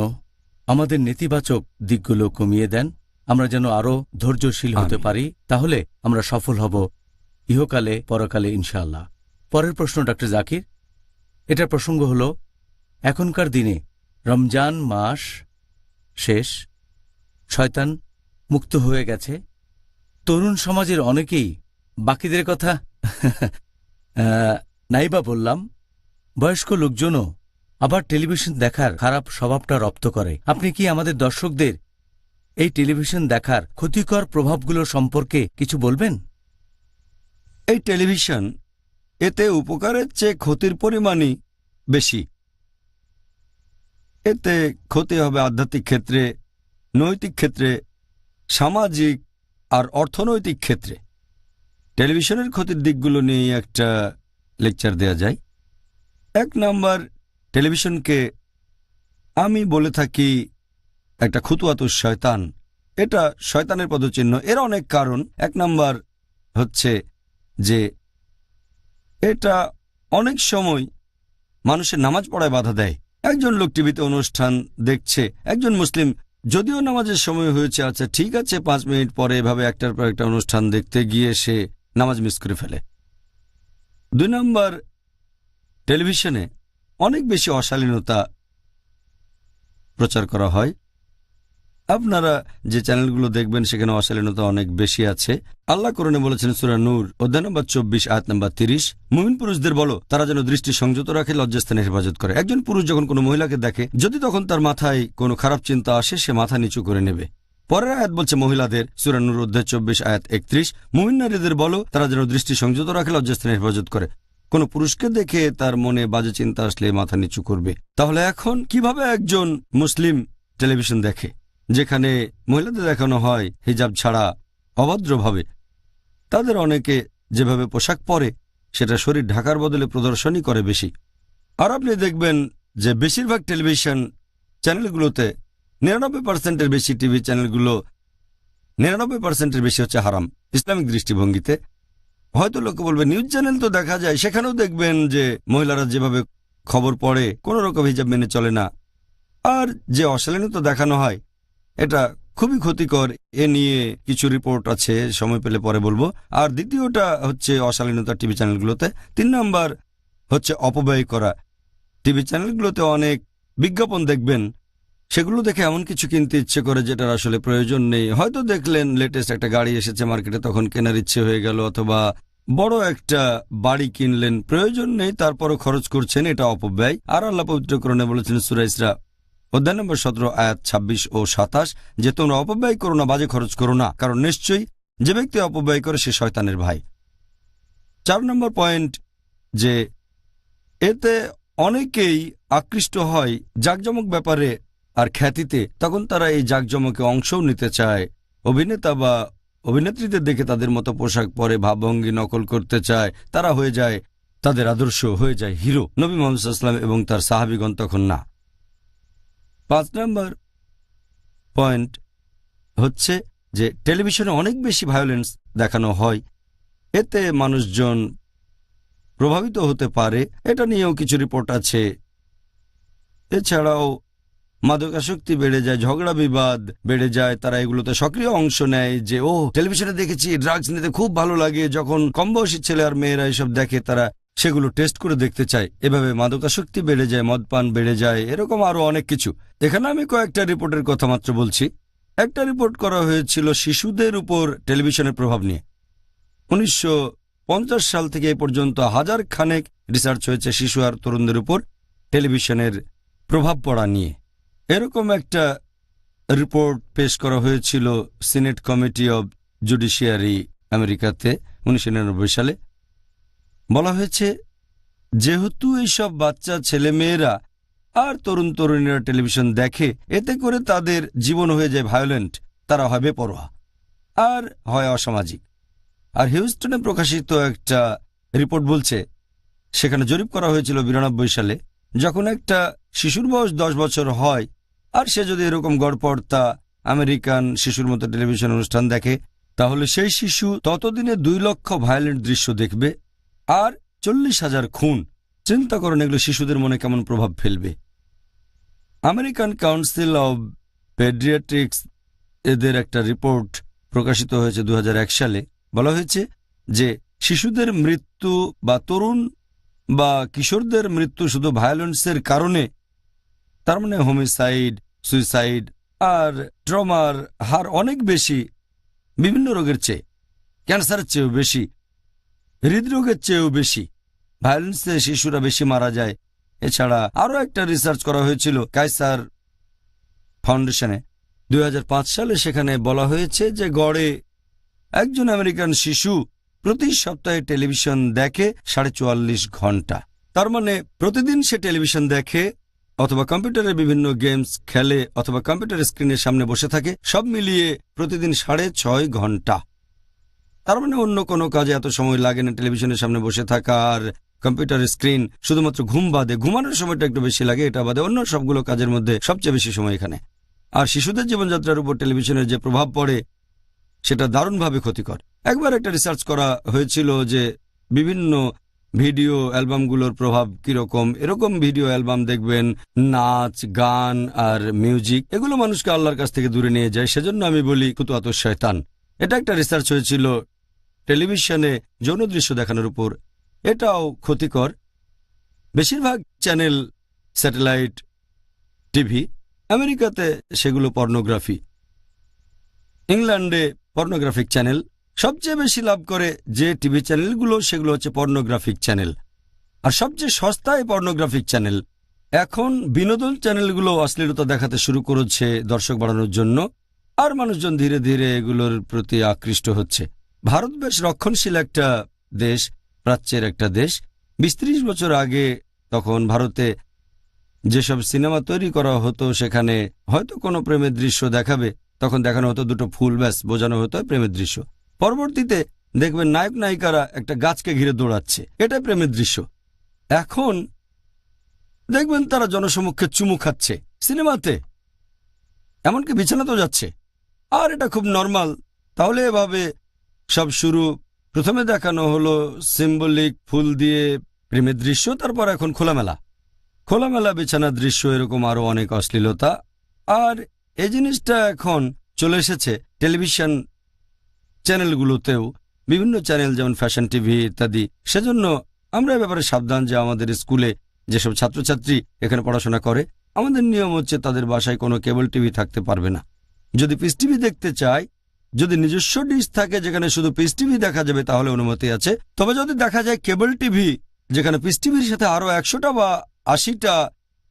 আমাদের নেতিবাচক দিকগুলো কমিয়ে দেন, আমরা যেন আরও ধৈর্যশীল হতে পারি, তাহলে আমরা সফল হব ইহকালে পরকালে ইনশাআল্লাহ। পরের প্রশ্ন ডক্টর জাকির, এটার প্রসঙ্গ হল এখনকার দিনে রমজান মাস শেষ, শয়তান মুক্ত হয়ে গেছে, তরুণ সমাজের অনেকেই, বাকিদের কথা নাইবা বললাম, বয়স্ক লোকজনও আবার টেলিভিশন দেখার খারাপ স্বভাবটা রপ্ত করে। আপনি কি আমাদের দর্শকদের এই টেলিভিশন দেখার ক্ষতিকর প্রভাবগুলো সম্পর্কে কিছু বলবেন? এই টেলিভিশন, এতে উপকারের চেয়ে ক্ষতির পরিমাণই বেশি। এতে ক্ষতি হবে আধ্যাত্মিক ক্ষেত্রে, নৈতিক ক্ষেত্রে, সামাজিক আর অর্থনৈতিক ক্ষেত্রে। টেলিভিশনের ক্ষতির দিকগুলো নিয়ে একটা লেকচার দেয়া যায়। 1 নাম্বার, টেলিভিশনকে আমি বলে থাকি একটা খুতুয়াতুশ শয়তান। এটা শয়তানের পদচিহ্ন। এর অনেক কারণ। 1 নাম্বার হচ্ছে যে এটা অনেক সময় মানুষের নামাজ পড়ায় বাধা দেয়। একজন লোক টিভিতে অনুষ্ঠান দেখছে, একজন মুসলিম, যদিও নামাজের সময় হয়েছে, আচ্ছা ঠিক আছে 5 মিনিট পরে এভাবে একটার পর একটা অনুষ্ঠান দেখতে গিয়ে সে নামাজ মিস করে ফেলে। 2 নাম্বার, টেলিভিশনে অনেক বেশি অশালীনতা প্রচার করা হয়। আপনারা যে চ্যানেলগুলো দেখবেন সেখানে অশালীনতা অনেক বেশি আছে। আল্লাহ কোরআনে বলেছেন সূরা নূর অধ্যায় নম্বর 24 আয়াত নম্বর 30, মুমিন পুরুষদের বলো তারা যেন দৃষ্টি সংযত রাখে, লজ্জাস্থানের হেফাজত করে। একজন পুরুষ যখন কোনো মহিলাকে দেখে, যদি তখন তার মাথায় কোনো খারাপ চিন্তা আসে, সে মাথা নিচু করে নেবে। পরের আয়াত বলছে মহিলাদের, সূরা নূর অধ্যায় 24 আয়াত 31, মুমিন নারীদের বলো তারা যেন দৃষ্টি সংযত রাখে, লজ্জাস্থানের হেফাজত করে। কোনো পুরুষকে দেখে তার মনে বাজে চিন্তা আসলে মাথা নিচু করবে। তাহলে এখন কিভাবে একজন মুসলিম টেলিভিশন দেখে যেখানে মহিলাদের দেখানো হয় হিজাব ছাড়া অভদ্রভাবে? তাদের অনেকে যেভাবে পোশাক পরে সেটা শরীর ঢাকার বদলে প্রদর্শনই করে বেশি। আর আপনি দেখবেন যে বেশিরভাগ টেলিভিশন চ্যানেলগুলোতে 99% বেশি টিভি চ্যানেলগুলো 99% বেশি হচ্ছে হারাম ইসলামিক দৃষ্টিভঙ্গিতে। হয়তো লোকে বলবে নিউজ চ্যানেল তো দেখা যায়, সেখানেও দেখবেন যে মহিলারা যেভাবে খবর পড়ে কোনো রকম হিজাব মেনে চলে না, আর যে অশ্লীলতা দেখানো হয় এটা খুবই ক্ষতিকর। এ নিয়ে কিছু রিপোর্ট আছে, সময় পেলে পরে বলবো। আর দ্বিতীয়টা হচ্ছে অশালীনতা টিভি চ্যানেলগুলোতে। 3 নাম্বার হচ্ছে অপব্যয় করা। টিভি চ্যানেলগুলোতে অনেক বিজ্ঞাপন দেখবেন, সেগুলো দেখে এমন কিছু কিনতে ইচ্ছে করে যেটার আসলে প্রয়োজন নেই। হয়তো দেখলেন লেটেস্ট একটা গাড়ি এসেছে মার্কেটে, তখন কেনার ইচ্ছে হয়ে গেল, অথবা বড় একটা বাড়ি কিনলেন, প্রয়োজন নেই তারপরও খরচ করছেন, এটা অপব্যয়। আর আল্লাহ পবিত্র কোরআনে বলেছেন সূরা ইসরা অধ্যায় নম্বর 17 আয়াত 26 ও 27 যে তোমরা অপব্যয় করো না, বাজে খরচ করো না, কারণ নিশ্চয়ই যে ব্যক্তি অপব্যয় করে সে শয়তানের ভাই। 4 নম্বর পয়েন্ট যে এতে অনেকেই আকৃষ্ট হয় জাকজমক ব্যাপারে আর খ্যাতিতে, তখন তারা এই জাকজমকে অংশও নিতে চায়। অভিনেতা বা অভিনেত্রীদের দেখে তাদের মতো পোশাক পরে ভাবভঙ্গি নকল করতে চায়, তারা হয়ে যায় তাদের আদর্শ, হয়ে যায় হিরো। নবী মুহাম্মদ সাল্লাল্লাহু আলাইহি ওয়াসাল্লাম এবং তার সাহাবীগণ তখন না। 5 নম্বর পয়েন্ট হচ্ছে যে টেলিভিশনে অনেক বেশি ভায়োলেন্স দেখানো হয়, এতে মানুষজন প্রভাবিত হতে পারে, এটা নিয়েও কিছু রিপোর্ট আছে। এছাড়াও মাদকাসক্তি বেড়ে যায়, ঝগড়া বিবাদ বেড়ে যায়, তারা এগুলোতে সক্রিয় অংশ নেয়। যে টেলিভিশনে দেখেছি ড্রাগস নিতে খুব ভালো লাগে, যখন কম বয়সী ছেলে আর মেয়েরা এসব দেখে তারা সেগুলো টেস্ট করে দেখতে চায়। এভাবে মাদকাসক্তি বেড়ে যায়, মদপান বেড়ে যায়, এরকম আরো অনেক কিছু। এখানে আমি কয়েকটা রিপোর্টের কথা মাত্র বলছি। একটা রিপোর্ট করা হয়েছিল শিশুদের উপর টেলিভিশনের প্রভাব নিয়ে। 1950 সাল থেকে এ পর্যন্ত 1000 খানেক রিসার্চ হয়েছে শিশু আর তরুণদের উপর টেলিভিশনের প্রভাব পড়া নিয়ে। এরকম একটা রিপোর্ট পেশ করা হয়েছিল সিনেট কমিটি অব জুডিশিয়ারি আমেরিকাতে 1999 সালে। বলা হয়েছে যেহেতু এইসব বাচ্চা ছেলেমেয়েরা আর তরুণ তরুণীরা টেলিভিশন দেখে, এতে করে তাদের জীবন হয়ে যায় ভায়োলেন্ট, তারা হয় বেপরোয়া আর হয় অসামাজিক। আর হিউস্টনে প্রকাশিত একটা রিপোর্ট বলছে, সেখানে জরিপ করা হয়েছিল 92 সালে, যখন একটা শিশুর বয়স 10 বছর হয় আর সে যদি এরকম গড়পড়তা আমেরিকান শিশুর মতো টেলিভিশন অনুষ্ঠান দেখে, তাহলে সেই শিশু ততদিনে 2 লক্ষ ভায়োলেন্ট দৃশ্য দেখবে আর 40,000 খুন। চিন্তা করেন এগুলো শিশুদের মনে কেমন প্রভাব ফেলবে। আমেরিকান কাউন্সিল অব পেডিয়াট্রিক্স এদের একটা রিপোর্ট প্রকাশিত হয়েছে 2001 সালে। বলা হয়েছে যে শিশুদের মৃত্যু বা তরুণ বা কিশোরদের মৃত্যু শুধু ভায়োলেন্সের কারণে, তার মানে হোমিসাইড, সুইসাইড আর ট্রমার হার অনেক বেশি, বিভিন্ন রোগের চেয়ে, ক্যান্সারের চেয়েও বেশি, হৃদরোগের চেয়েও বেশি ভায়োলেন্সে শিশুরা বেশি মারা যায়। এছাড়া আরও একটা রিসার্চ করা হয়েছিল কাইসার ফাউন্ডেশনে 2005 সালে। সেখানে বলা হয়েছে যে গড়ে একজন আমেরিকান শিশু প্রতি সপ্তাহে টেলিভিশন দেখে 44.5 ঘন্টা। তার মানে প্রতিদিন সে টেলিভিশন দেখে অথবা কম্পিউটারে বিভিন্ন গেমস খেলে অথবা কম্পিউটার স্ক্রিনের সামনে বসে থাকে, সব মিলিয়ে প্রতিদিন 6.5 ঘন্টা। তার মানে অন্য কোনো কাজে এত সময় লাগে না টেলিভিশনের সামনে বসে থাকা আর কম্পিউটার স্ক্রিন, শুধুমাত্র ঘুম বাদে, ঘুমানোর সময়টা একটু বেশি লাগে, এটা বাদে অন্য সবগুলো কাজের মধ্যে সবচেয়ে বেশি সময় এখানে। আর শিশুদের জীবনযাত্রার উপর টেলিভিশনের যে প্রভাব পড়ে সেটা দারুণভাবে ক্ষতিকর। একবার একটা রিসার্চ করা হয়েছিল যে বিভিন্ন ভিডিও অ্যালবামগুলোর প্রভাব কিরকম। এরকম ভিডিও অ্যালবাম দেখবেন, নাচ, গান আর মিউজিক, এগুলো মানুষকে আল্লাহর কাছ থেকে দূরে নিয়ে যায়। সেজন্য আমি বলি কুতুয়াত শয়তান। এটা একটা রিসার্চ হয়েছিল টেলিভিশনে যৌন দৃশ্য দেখানোর উপর, এটাও ক্ষতিকর। বেশিরভাগ চ্যানেল স্যাটেলাইট টিভি, আমেরিকাতে সেগুলো পর্নোগ্রাফি, ইংল্যান্ডে পর্নোগ্রাফিক চ্যানেল। সবচেয়ে বেশি লাভ করে যে টিভি চ্যানেলগুলো সেগুলো হচ্ছে পর্নোগ্রাফিক চ্যানেল, আর সবচেয়ে সস্তায় পর্নোগ্রাফিক চ্যানেল। এখন বিনোদন চ্যানেলগুলো অশ্লীলতা দেখাতে শুরু করেছে দর্শক বাড়ানোর জন্য, আর মানুষজন ধীরে ধীরে এগুলোর প্রতি আকৃষ্ট হচ্ছে। ভারত বেশ রক্ষণশীল একটা দেশ, প্রাচ্যের একটা দেশ। 20-30 বছর আগে তখন ভারতে যেসব সিনেমা তৈরি করা হতো সেখানে হয়তো কোনো প্রেমের দৃশ্য দেখাবে, তখন দেখানো হতো দুটো ফুল, ব্যাস বোঝানো হতো প্রেমের দৃশ্য। পরবর্তীতে দেখবেন নায়ক নায়িকারা একটা গাছকে ঘিরে দৌড়াচ্ছে, এটাই প্রেমের দৃশ্য। এখন দেখবেন তারা জনসমক্ষে চুমু খাচ্ছে সিনেমাতে। এমনকি বিছানাতেও যাচ্ছে, আর এটা খুব নর্মাল। তাহলে এভাবে সব শুরু। প্রথমে দেখানো হলো সিম্বলিক ফুল দিয়ে প্রেমের দৃশ্য, তারপর এখন খোলামেলা বিছানার দৃশ্য, এরকম আরো অনেক অশ্লীলতা। আর এই জিনিসটা এখন চলে এসেছে টেলিভিশন চ্যানেলগুলোতেও, বিভিন্ন চ্যানেল যেমন ফ্যাশন টিভি ইত্যাদি। সেজন্য আমরা এ ব্যাপারে সাবধান যে আমাদের স্কুলে যেসব ছাত্রছাত্রী এখানে পড়াশোনা করে, আমাদের নিয়ম হচ্ছে তাদের বাসায় কোনো কেবল টিভি থাকতে পারবে না। যদি পিস টিভি দেখতে চায়, যদি নিজস্ব ডিশ থাকে যেখানে শুধু পিস টিভি দেখা যাবে, তাহলে অনুমতি আছে। তবে যদি দেখা যায় কেবল টিভি যেখানে পিস টিভির সাথে আরো 100টা বা 80টা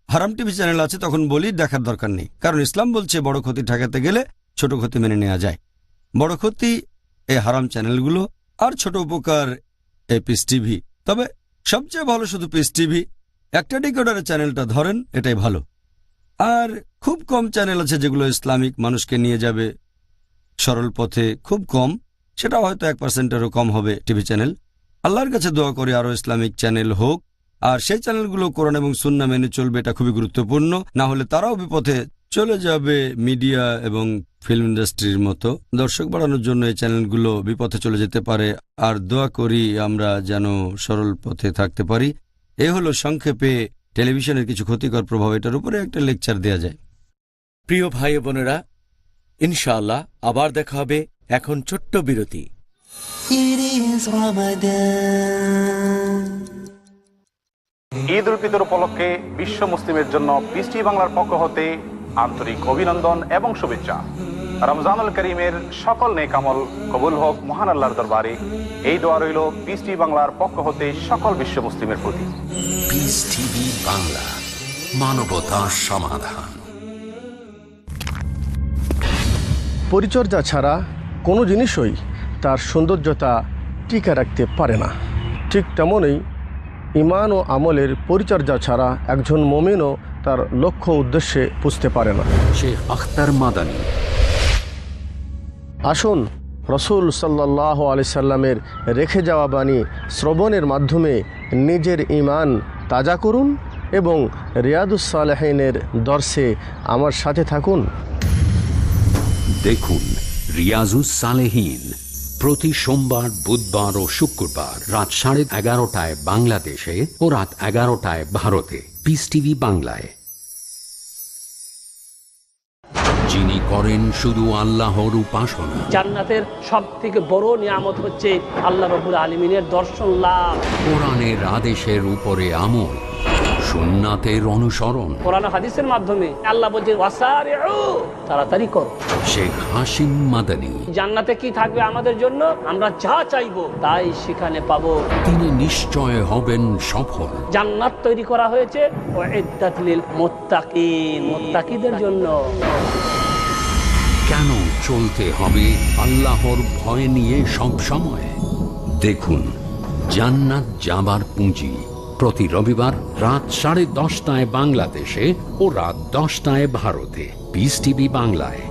হারাম টিভি চ্যানেল আছে, তখন বলি দেখার দরকার নেই। কারণ ইসলাম বলছে বড় ক্ষতি ঠেকাতে গেলে ছোট ক্ষতি মেনে নেওয়া যায়। বড় ক্ষতি এই হারাম চ্যানেলগুলো, আর ছোট উপকার এই পিস টিভি। তবে সবচেয়ে ভালো শুধু পিস টিভি। একটা ডিকোডারের চ্যানেলটা ধরেন, এটাই ভালো। আর খুব কম চ্যানেল আছে যেগুলো ইসলামিক মানুষকে নিয়ে যাবে সরল পথে, খুব কম। সেটা হয়তো 1%-এরও কম হবে টিভি চ্যানেল। আল্লাহর কাছে দোয়া করে আরও ইসলামিক চ্যানেল হোক, আর সেই চ্যানেলগুলো কোরআন এবং সুন্নাহ মেনে চলবে, এটা খুবই গুরুত্বপূর্ণ। না হলে তারাও বিপথে চলে যাবে মিডিয়া এবং ফিল্ম ইন্ডাস্ট্রির মতো। দর্শক বাড়ানোর জন্য এই চ্যানেলগুলো বিপথে চলে যেতে পারে, আর দোয়া করি আমরা যেন সরল পথে থাকতে পারি। এ হলো সংক্ষেপে টেলিভিশনের কিছু ক্ষতিকর প্রভাব। এটার উপরে একটা লেকচার দেয়া যায়। প্রিয় ভাই বোনেরা, ইনশাআল্লাহ আবার দেখা হবে। এখন ছোট্ট বিরতি। ঈদ উল ফিতর উপলক্ষে বিশ্ব মুসলিমের জন্য পিস টিভি বাংলার পক্ষ হতে আন্তরিক অভিনন্দন এবং শুভেচ্ছা। রমজানুল করিমের সকল নেক আমল কবুল হোক মহান আল্লাহর দরবারে। এই দোয়া রইল পিস টিভি বাংলার পক্ষ হতে সকল বিশ্ব মুসলিমের প্রতি। পিস টিভি বাংলা, মানবতার সমাধান। পরিচর্যা ছাড়া কোনো জিনিসই তার সৌন্দর্যতা টিকে রাখতে পারে না। ঠিক তেমনই ঈমান ও আমলের পরিচর্যা ছাড়া একজন মুমিনও তার লক্ষ্য উদ্দেশ্যে পুজতে পারে না। শেখ আখতার মাদানী। আসুন রসুল সাল্লাল্লাহু আলাইহি সাল্লামের রেখে যাওয়া বাণী শ্রবণের মাধ্যমে নিজের ঈমান তাজা করুন এবং রিয়াদুস সালেহিনের দর্শে আমার সাথে থাকুন। দেখুন রিয়াজুস সালেহীন প্রতি সোমবার, বুধবার ও শুক্রবার রাত 11:30টায় বাংলাদেশে ও রাত 11টায় ভারতে, পিস টিভি বাংলায়। যিনি করেন শুধু আল্লাহর উপাসনা। জান্নাতের সবথেকে বড় নিয়ামত হচ্ছে আল্লাহ রাব্বুল আলামিনের দর্শন লাভ। কোরআনের আদেশের উপরে আমল, সুন্নাতের অনুসরণ। কোরআন হাদিসের মাধ্যমে আল্লাহ বলছেন ওয়াসারিউ, তাড়াতাড়ি করো। শেখ হাসিম মাদানী। জান্নাতে কি থাকবে আমাদের জন্য? আমরা যা চাইবো তাই সেখানে পাবো। তিনি নিশ্চয় হবেন সফল। জান্নাত তৈরি করা হয়েছে উইদ্দাত লিল মুত্তাকিন, মুত্তাকিদের জন্য। কেন চলতে হবে আল্লাহর ভয় নিয়ে সব সময়? দেখুন জান্নাত যাবার পুঁজি, প্রতি রবিবার রাত 10:30টায় বাংলাদেশে ও রাত 10টায় ভারতে, পিস টিভি বাংলায়।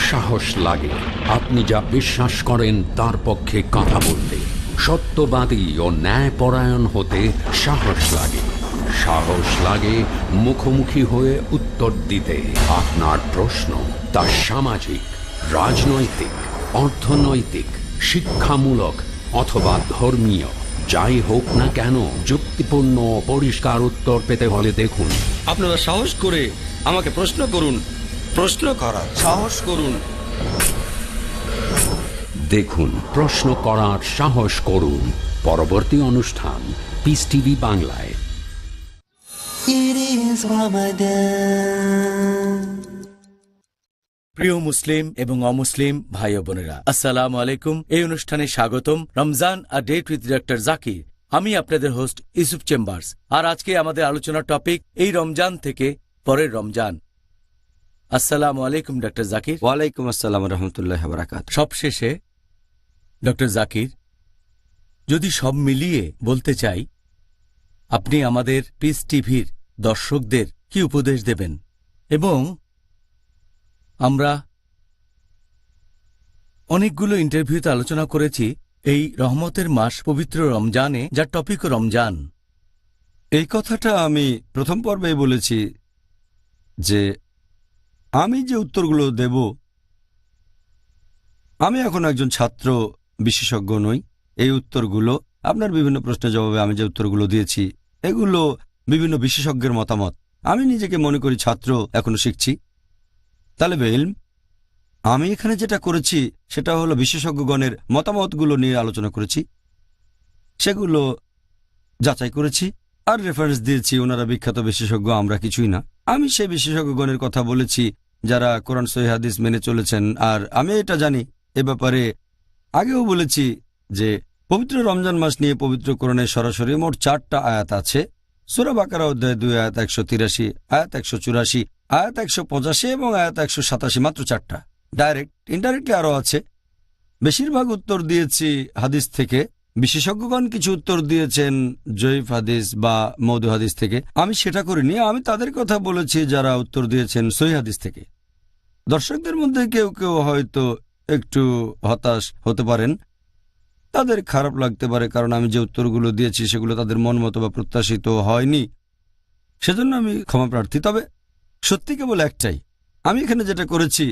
সাহস লাগে আপনি যা বিশ্বাস করেন তার পক্ষে কথা বলতে, সত্যবাদী ও ন্যায়পরায়ণ হতে সাহস লাগে। সাহস লাগে মুখোমুখি হয়ে উত্তর দিতে। আপনার প্রশ্ন তা সামাজিক, রাজনৈতিক, অর্থনৈতিক, শিক্ষামূলক অথবা ধর্মীয়, যাই হোক না কেন, যুক্তিপূর্ণ পরিষ্কার উত্তর পেতে হলে দেখুন। আপনারা সাহস করে আমাকে প্রশ্ন করুন, প্রশ্ন করার সাহস করুন। দেখুন প্রশ্ন করার সাহস করুন। পরবর্তী অনুষ্ঠান পিস টিভি বাংলায়। প্রিয় মুসলিম এবং অমুসলিম ভাই ও বোনেরা, আসসালামু আলাইকুম। এই অনুষ্ঠানে স্বাগতম। Ramzan a date with doctor Zakir. আমি আপনাদের হোস্ট ইউসুফ চেম্বার্স। আর আজকে আমাদের আলোচনার টপিক এই রমজান থেকে পরের রমজান। আসসালামু আলাইকুম ডক্টর জাকির। ওয়ালাইকুম আসসালাম রহমতুল্লাহ বারাকাতুহু। সবশেষে ডক্টর জাকির, যদি সব মিলিয়ে বলতে চাই, আপনি আমাদের পিস টিভির দর্শকদের কি উপদেশ দেবেন? এবং আমরা অনেকগুলো ইন্টারভিউতে আলোচনা করেছি এই রহমতের মাস পবিত্র রমজানে, যার টপিক রমজান। এই কথাটা আমি প্রথম পর্বেই বলেছি যে আমি যে উত্তরগুলো দেব, আমি এখন একজন ছাত্র বিশেষজ্ঞ নই। এই উত্তরগুলো আপনার বিভিন্ন প্রশ্নের জবাবে আমি যে উত্তরগুলো দিয়েছি, এগুলো বিভিন্ন বিশেষজ্ঞের মতামত। আমি নিজেকে মনে করি ছাত্র, এখনো শিখছি, তালেবে ইলম। আমি এখানে যেটা করেছি সেটা হলো বিশেষজ্ঞগণের মতামতগুলো নিয়ে আলোচনা করেছি, সেগুলো যাচাই করেছি আর রেফারেন্স দিয়েছি। ওনারা বিখ্যাত বিশেষজ্ঞ, আমরা কিছুই না। আমি সেই বিশেষজ্ঞগণের কথা বলেছি যারা কোরআন সহিহ হাদিস মেনে চলেছেন। আর আমি এটা জানি, এ ব্যাপারে আগেও বলেছি যে পবিত্র রমজান মাস নিয়ে পবিত্র কোরআনে সরাসরি মোট 4টা আয়াত আছে। সূরা বাকারা অধ্যায় 2 আয়াত 183, আয়াত 184, আয়াত 185 এবং আয়াত 187, মাত্র 4টা। ডাইরেক্ট ইনডাইরেক্টলি আরও আছে। বেশিরভাগ উত্তর দিয়েছি হাদিস থেকে। বিশেষজ্ঞগণ কিছু উত্তর দিয়েছেন জয়ীফ হাদিস বা মওদূ হাদিস থেকে। আমি সেটা করিনি। আমি তাদের কথা বলেছি যারা উত্তর দিয়েছেন সহিহ হাদিস থেকে। দর্শকদের মধ্যে কেউ কেউ হয়তো একটু হতাশ হতে পারেন, তাদের খারাপ লাগতে পারে, কারণ আমি যে উত্তরগুলো দিয়েছি সেগুলো তাদের মন মতো বা প্রত্যাশিত হয়নি। সেজন্য আমি ক্ষমা প্রার্থী। তবে সত্যি কেবল একটাই, আমি এখানে যেটা করেছি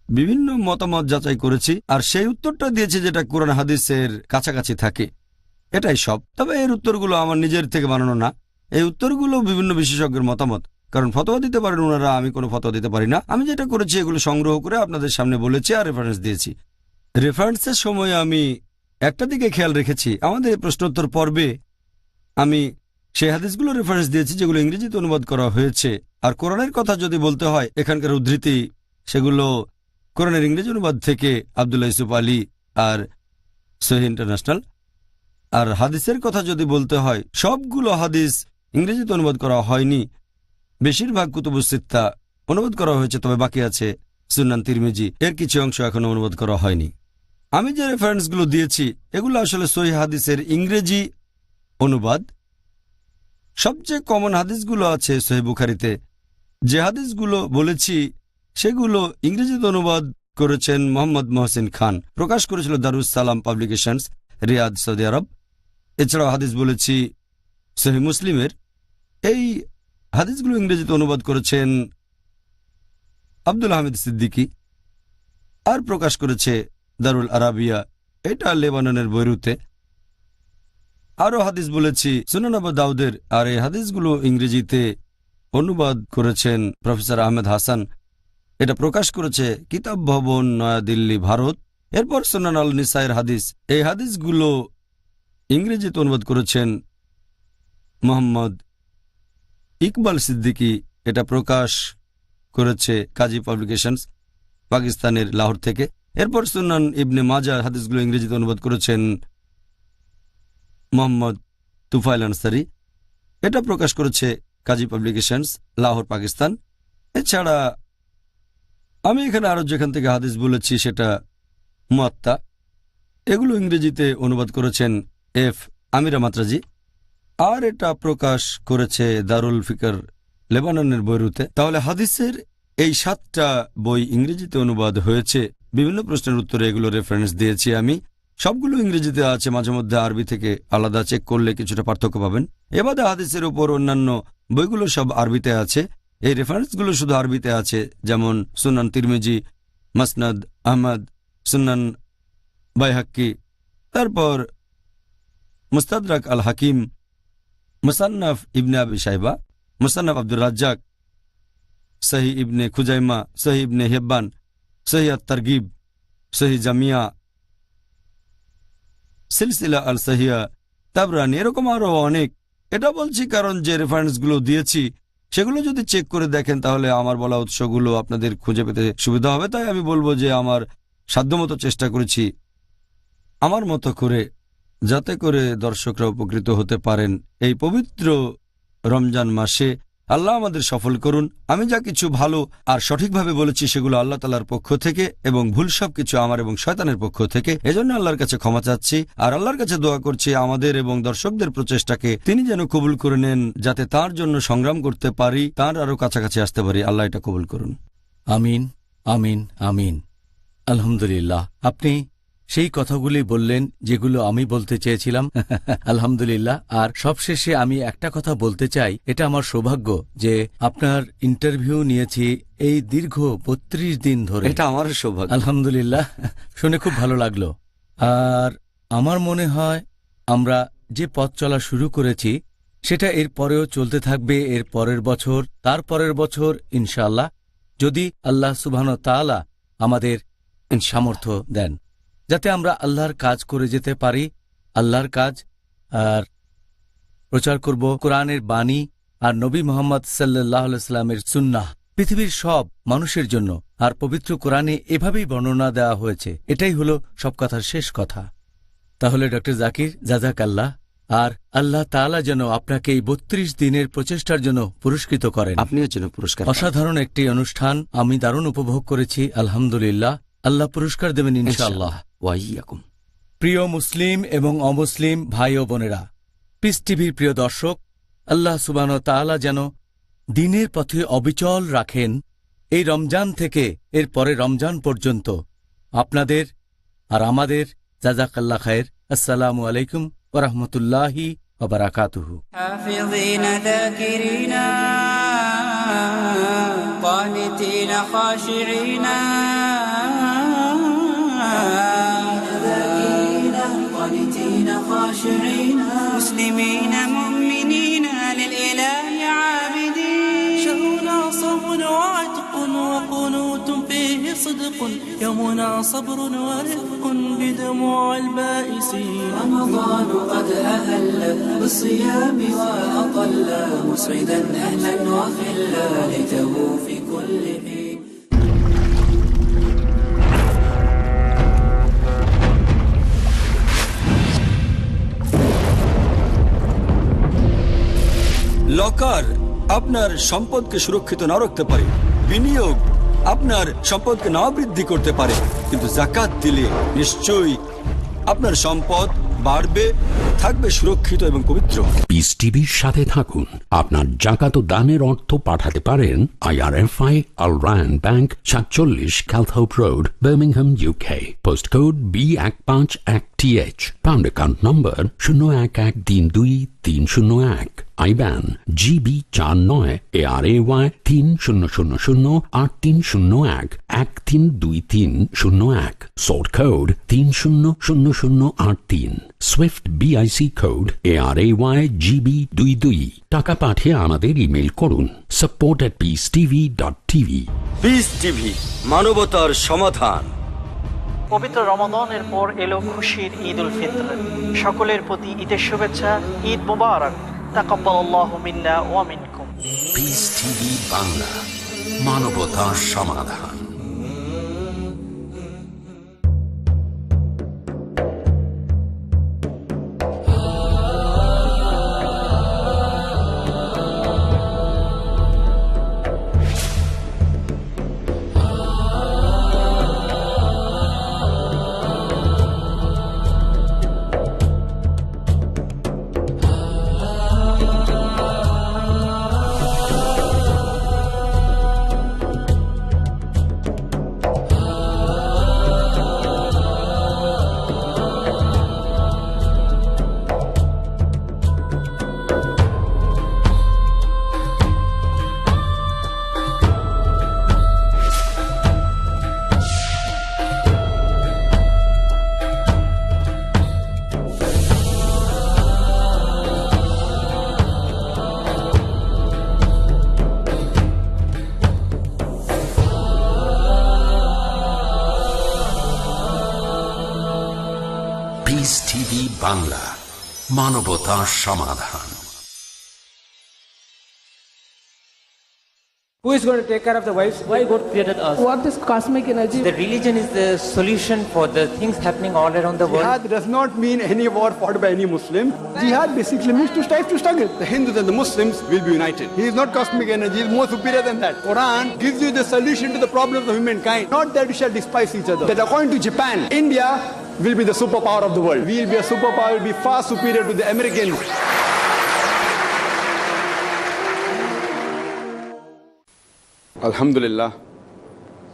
বিভিন্ন মতামত যাচাই করেছি আর সেই উত্তরটা দিয়েছি যেটা কোরআন হাদিসের কাছাকাছি থাকে, এটাই সব। তবে এর উত্তরগুলো আমার নিজের থেকে বানানো না, এই উত্তরগুলো বিভিন্ন বিশেষজ্ঞের মতামত। কারণ ফতোয়া দিতে পারেন ওনারা, আমি কোনো ফতোয়া দিতে পারি না। আমি যেটা করেছি এগুলো সংগ্রহ করে আপনাদের সামনে বলেছি আর রেফারেন্স দিয়েছি। রেফারেন্সের সময় আমি একটা দিকে খেয়াল রেখেছি, আমাদের প্রশ্নোত্তর পর্বে আমি সেই হাদিসগুলো রেফারেন্স দিয়েছি যেগুলো ইংরেজিতে অনুবাদ করা হয়েছে। আর কোরআনের কথা যদি বলতে হয়, এখানকার উদ্ধৃতি সেগুলো কোরআনের ইংরেজি অনুবাদ থেকে আব্দুল্লাহ ইউসুফ আলী আর সহিহ ইন্টারন্যাশনাল। আর হাদিসের কথা যদি বলতে হয়, সবগুলো হাদিস ইংরেজিতে অনুবাদ করা হয়নি। বেশিরভাগ কুতুবুস সিত্তা অনুবাদ করা হয়েছে, তবে বাকি আছে সুনান তিরমিজি, এর কিছু অংশ এখনো অনুবাদ করা হয়নি। আমি যে রেফারেন্সগুলো দিয়েছি এগুলো আসলে সহিহ হাদিসের ইংরেজি অনুবাদ। সবচেয়ে কমন হাদিসগুলো আছে সহিহ বুখারীতে। যে হাদিসগুলো বলেছি সেগুলো ইংরেজিতে অনুবাদ করেছেন মোহাম্মদ মহসিন খান, প্রকাশ করেছিল দারুস সালাম পাবলিকেশনস, রিয়াদ, সৌদি আরব। এছাড়াও হাদিস বলেছি সহিহ মুসলিমের। এই হাদিসগুলো ইংরেজিতে অনুবাদ করেছেন আব্দুল হামিদ সিদ্দিকী আর প্রকাশ করেছে দারুল আরাবিয়া, এটা লেবাননের বৈরুতে। আরও হাদিস বলেছি সুনান আবু দাউদের, আর এই হাদিসগুলো ইংরেজিতে অনুবাদ করেছেন প্রফেসর আহমেদ হাসান, এটা প্রকাশ করেছে কিতাব ভবন, নয়াদিল্লি, ভারত। এরপর সুনান আল নিসাইর হাদিস, এই হাদিসগুলো ইংরেজিতে অনুবাদ করেছেন মোহাম্মদ ইকবাল সিদ্দিকী, এটা প্রকাশ করেছে কাজী পাবলিকেশনস, পাকিস্তানের লাহোর থেকে। এরপর সুনান ইবনে মাজাহ, হাদিসগুলো ইংরেজিতে অনুবাদ করেছেন মোহাম্মদ তুফাইল আনসারি, এটা প্রকাশ করেছে কাজী পাবলিকেশনস, লাহোর, পাকিস্তান। এছাড়া আমি এখানে আরও যেখান থেকে হাদিস বলেছি সেটা মুয়াত্তা, এগুলো ইংরেজিতে অনুবাদ করেছেন এফ আমিরা মাত্রাজি, আর এটা প্রকাশ করেছে দারুল ফিকর, লেবাননের বৈরুতে। তাহলে হাদিসের এই 7টা বই ইংরেজিতে অনুবাদ হয়েছে। বিভিন্ন প্রশ্নের উত্তরে এগুলো রেফারেন্স দিয়েছি আমি। সবগুলো ইংরেজিতে আছে, মাঝে মধ্যে আরবি থেকে আলাদা চেক করলে কিছুটা পার্থক্য পাবেন। এবারে হাদিসের উপর অন্যান্য বইগুলো সব আরবিতে আছে। এই রেফারেন্সগুলো শুধু আরবিতে আছে, যেমন সুনান তিরমিজি, মাসনাদ আহমদ, সুনান বাইহাক্কি, তারপর মুস্তাদরাক আল হাকিম, মুসান্নাফ ইবনে আবি শাইবা, মুসান্নাফ আব্দুর রাজ্জাক, সহি ইবনে খুজাইমা, সহি ইবনে হেব্বান, সহি আত-তারগিব, সহি জামিয়া, সিলসিলা আল সাহিয়া, তাবরানি, এরকম আরও অনেক। এটা বলছি কারণ যে রেফারেন্সগুলো দিয়েছি সেগুলো যদি চেক করে দেখেন তাহলে আমার বলা উৎসগুলো আপনাদের খুঁজে পেতে সুবিধা হবে। তাই আমি বলবো যে আমার সাধ্যমতো চেষ্টা করেছি আমার মতো করে, যাতে করে দর্শকরা উপকৃত হতে পারেন এই পবিত্র রমজান মাসে। আল্লাহ আমাদের সফল করুন। আমি যা কিছু ভালো আর সঠিকভাবে বলেছি সেগুলো আল্লাহ তাআলার পক্ষ থেকে, এবং ভুল সব কিছু আমার এবং শয়তানের পক্ষ থেকে। এজন্য আল্লাহর কাছে ক্ষমা চাচ্ছি আর আল্লাহর কাছে দোয়া করছি আমাদের এবং দর্শকদের প্রচেষ্টাকে তিনি যেন কবুল করে নেন, যাতে তার জন্য সংগ্রাম করতে পারি, তার আরও কাছাকাছি আসতে পারি। আল্লাহ এটা কবুল করুন। আমিন, আমিন, আমিন। আলহামদুলিল্লাহ, আপনি সেই কথাগুলি বললেন যেগুলো আমি বলতে চেয়েছিলাম। আলহামদুলিল্লাহ। আর সবশেষে আমি একটা কথা বলতে চাই, এটা আমার সৌভাগ্য যে আপনার ইন্টারভিউ নিয়েছি এই দীর্ঘ ৩২ দিন ধরে। এটা আমারও সৌভাগ্য। আলহামদুলিল্লাহ, শুনে খুব ভালো লাগলো। আর আমার মনে হয় আমরা যে পথ চলা শুরু করেছি সেটা এর পরেও চলতে থাকবে, এর পরের বছর, তার পরের বছর, ইনশাআল্লাহ, যদি আল্লাহ সুবহানাহু ওয়া তাআলা আমাদের সামর্থ্য দেন, যাতে আমরা আল্লাহর কাজ করে যেতে পারি। আল্লাহর কাজ আর প্রচার করব কোরআনের বাণী আর নবী মুহাম্মদ সাল্লাল্লাহু আলাইহি সাল্লামের সুন্নাহ পৃথিবীর সব মানুষের জন্য। আর পবিত্র কোরআনে এভাবেই বর্ণনা দেওয়া হয়েছে। এটাই হলো সব কথার শেষ কথা। তাহলে ডক্টর জাকির, জাযাকাল্লাহ। আর আল্লাহ তাআলা যেন আপনাকে এই ৩২ দিনের প্রচেষ্টার জন্য পুরস্কৃত করেন। আপনিও যেন পুরস্কার। অসাধারণ একটি অনুষ্ঠান, আমি দারুণ উপভোগ করেছি। আলহামদুলিল্লাহ, আল্লাহ পুরস্কার দেবেন ইনশাআল্লাহ। প্রিয় মুসলিম এবং অমুসলিম ভাই ও বোনেরা, পিস টিভির প্রিয় দর্শক, আল্লাহ সুবহানাহু ওয়া তাআলা যেন দ্বীনের পথে অবিচল রাখেন এই রমজান থেকে এর পরে রমজান পর্যন্ত। আপনাদের আর আমাদের জাযাকাল্লাহ খায়ের। আসসালামু আলাইকুম ওয়া রাহমাতুল্লাহি ওয়া বারাকাতুহু। حافظين ذاكرين قانتين خاشعين مسلمين مؤمنين للإله عابدين شهرنا صوم وعتق وقنوت فيه صدق يومنا صبر ورفق بدموع البائسين رمضان قد أهل بالصيام وأطل مسعدا أهلا وخلا ليته في كل حين লকার আপনার সম্পদকে সুরক্ষিত না রাখতে পারে, বিনিয়োগ আপনার সম্পদকে না বৃদ্ধি করতে পারে, কিন্তু যাকাত দিলে নিশ্চয়ই আপনার সম্পদ বাড়বে, থাকবে সুরক্ষিত এবং পবিত্র। পিস টিভির সাথে থাকুন। আপনার জাকাত ও দানের অর্থ পাঠাতে পারেন IRFI Al Ryan Bank, 47 Calthorpe Road, Birmingham, UK. Postcode B151TH. Pound account number 01132301. IBAN GB49 ARAY 30008301 132301. Sort code 300083. Swift BIC code ARAY GB22. টাকা পাঠিয়ে আমাদের ইমেল করুন support@peacetv.tv। পিস টিভি, মানবতার সমাধান। পবিত্র রমাদানের পর এলো খুশির ঈদ উল ফিতর। সকলের প্রতি ঈদের শুভেচ্ছা। ঈদ মুবারক। তাকাব্বালাল্লাহু মিন্না ওয়া মিনকুম। পিস টিভি বাংলা, মানবতার সমাধান। পিস টিভি বাংলা, মানবতার সমাধান। Who is going to take care of the wives? Why God created us? What is cosmic energy? The religion is the solution for the things happening all around the world. Jihad does not mean any war fought by any Muslim. Jihad basically means to strive to struggle. The Hindus and the Muslims will be united. He is not cosmic energy, he is more superior than that. Quran gives you the solution to the problems of humankind, not that we shall despise each other. That according to Japan, India will be the superpower of the world. We will be a superpower, will be far superior to the Americans. Alhamdulillah,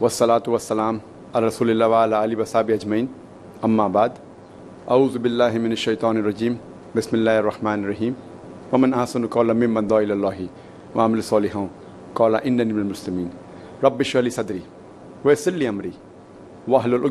wassalatu wassalam ala rasulillah wa ala alihi wa sahbihi ajmain. अम्मा बाद औज़ु बिल्लाहि मिनश शैतानिर रजीम बिस्मिल्लाहिर रहमानिर रहीम वमन अहसनु क़ौलन मिम्मन दुआ इलल्लाहि व अमिला सालिहान क़ाला इन्ननी मिनल मुस्लिमीन rabbi इश्रह ली सदरी व यस्सिर ली अमरी वाहलुल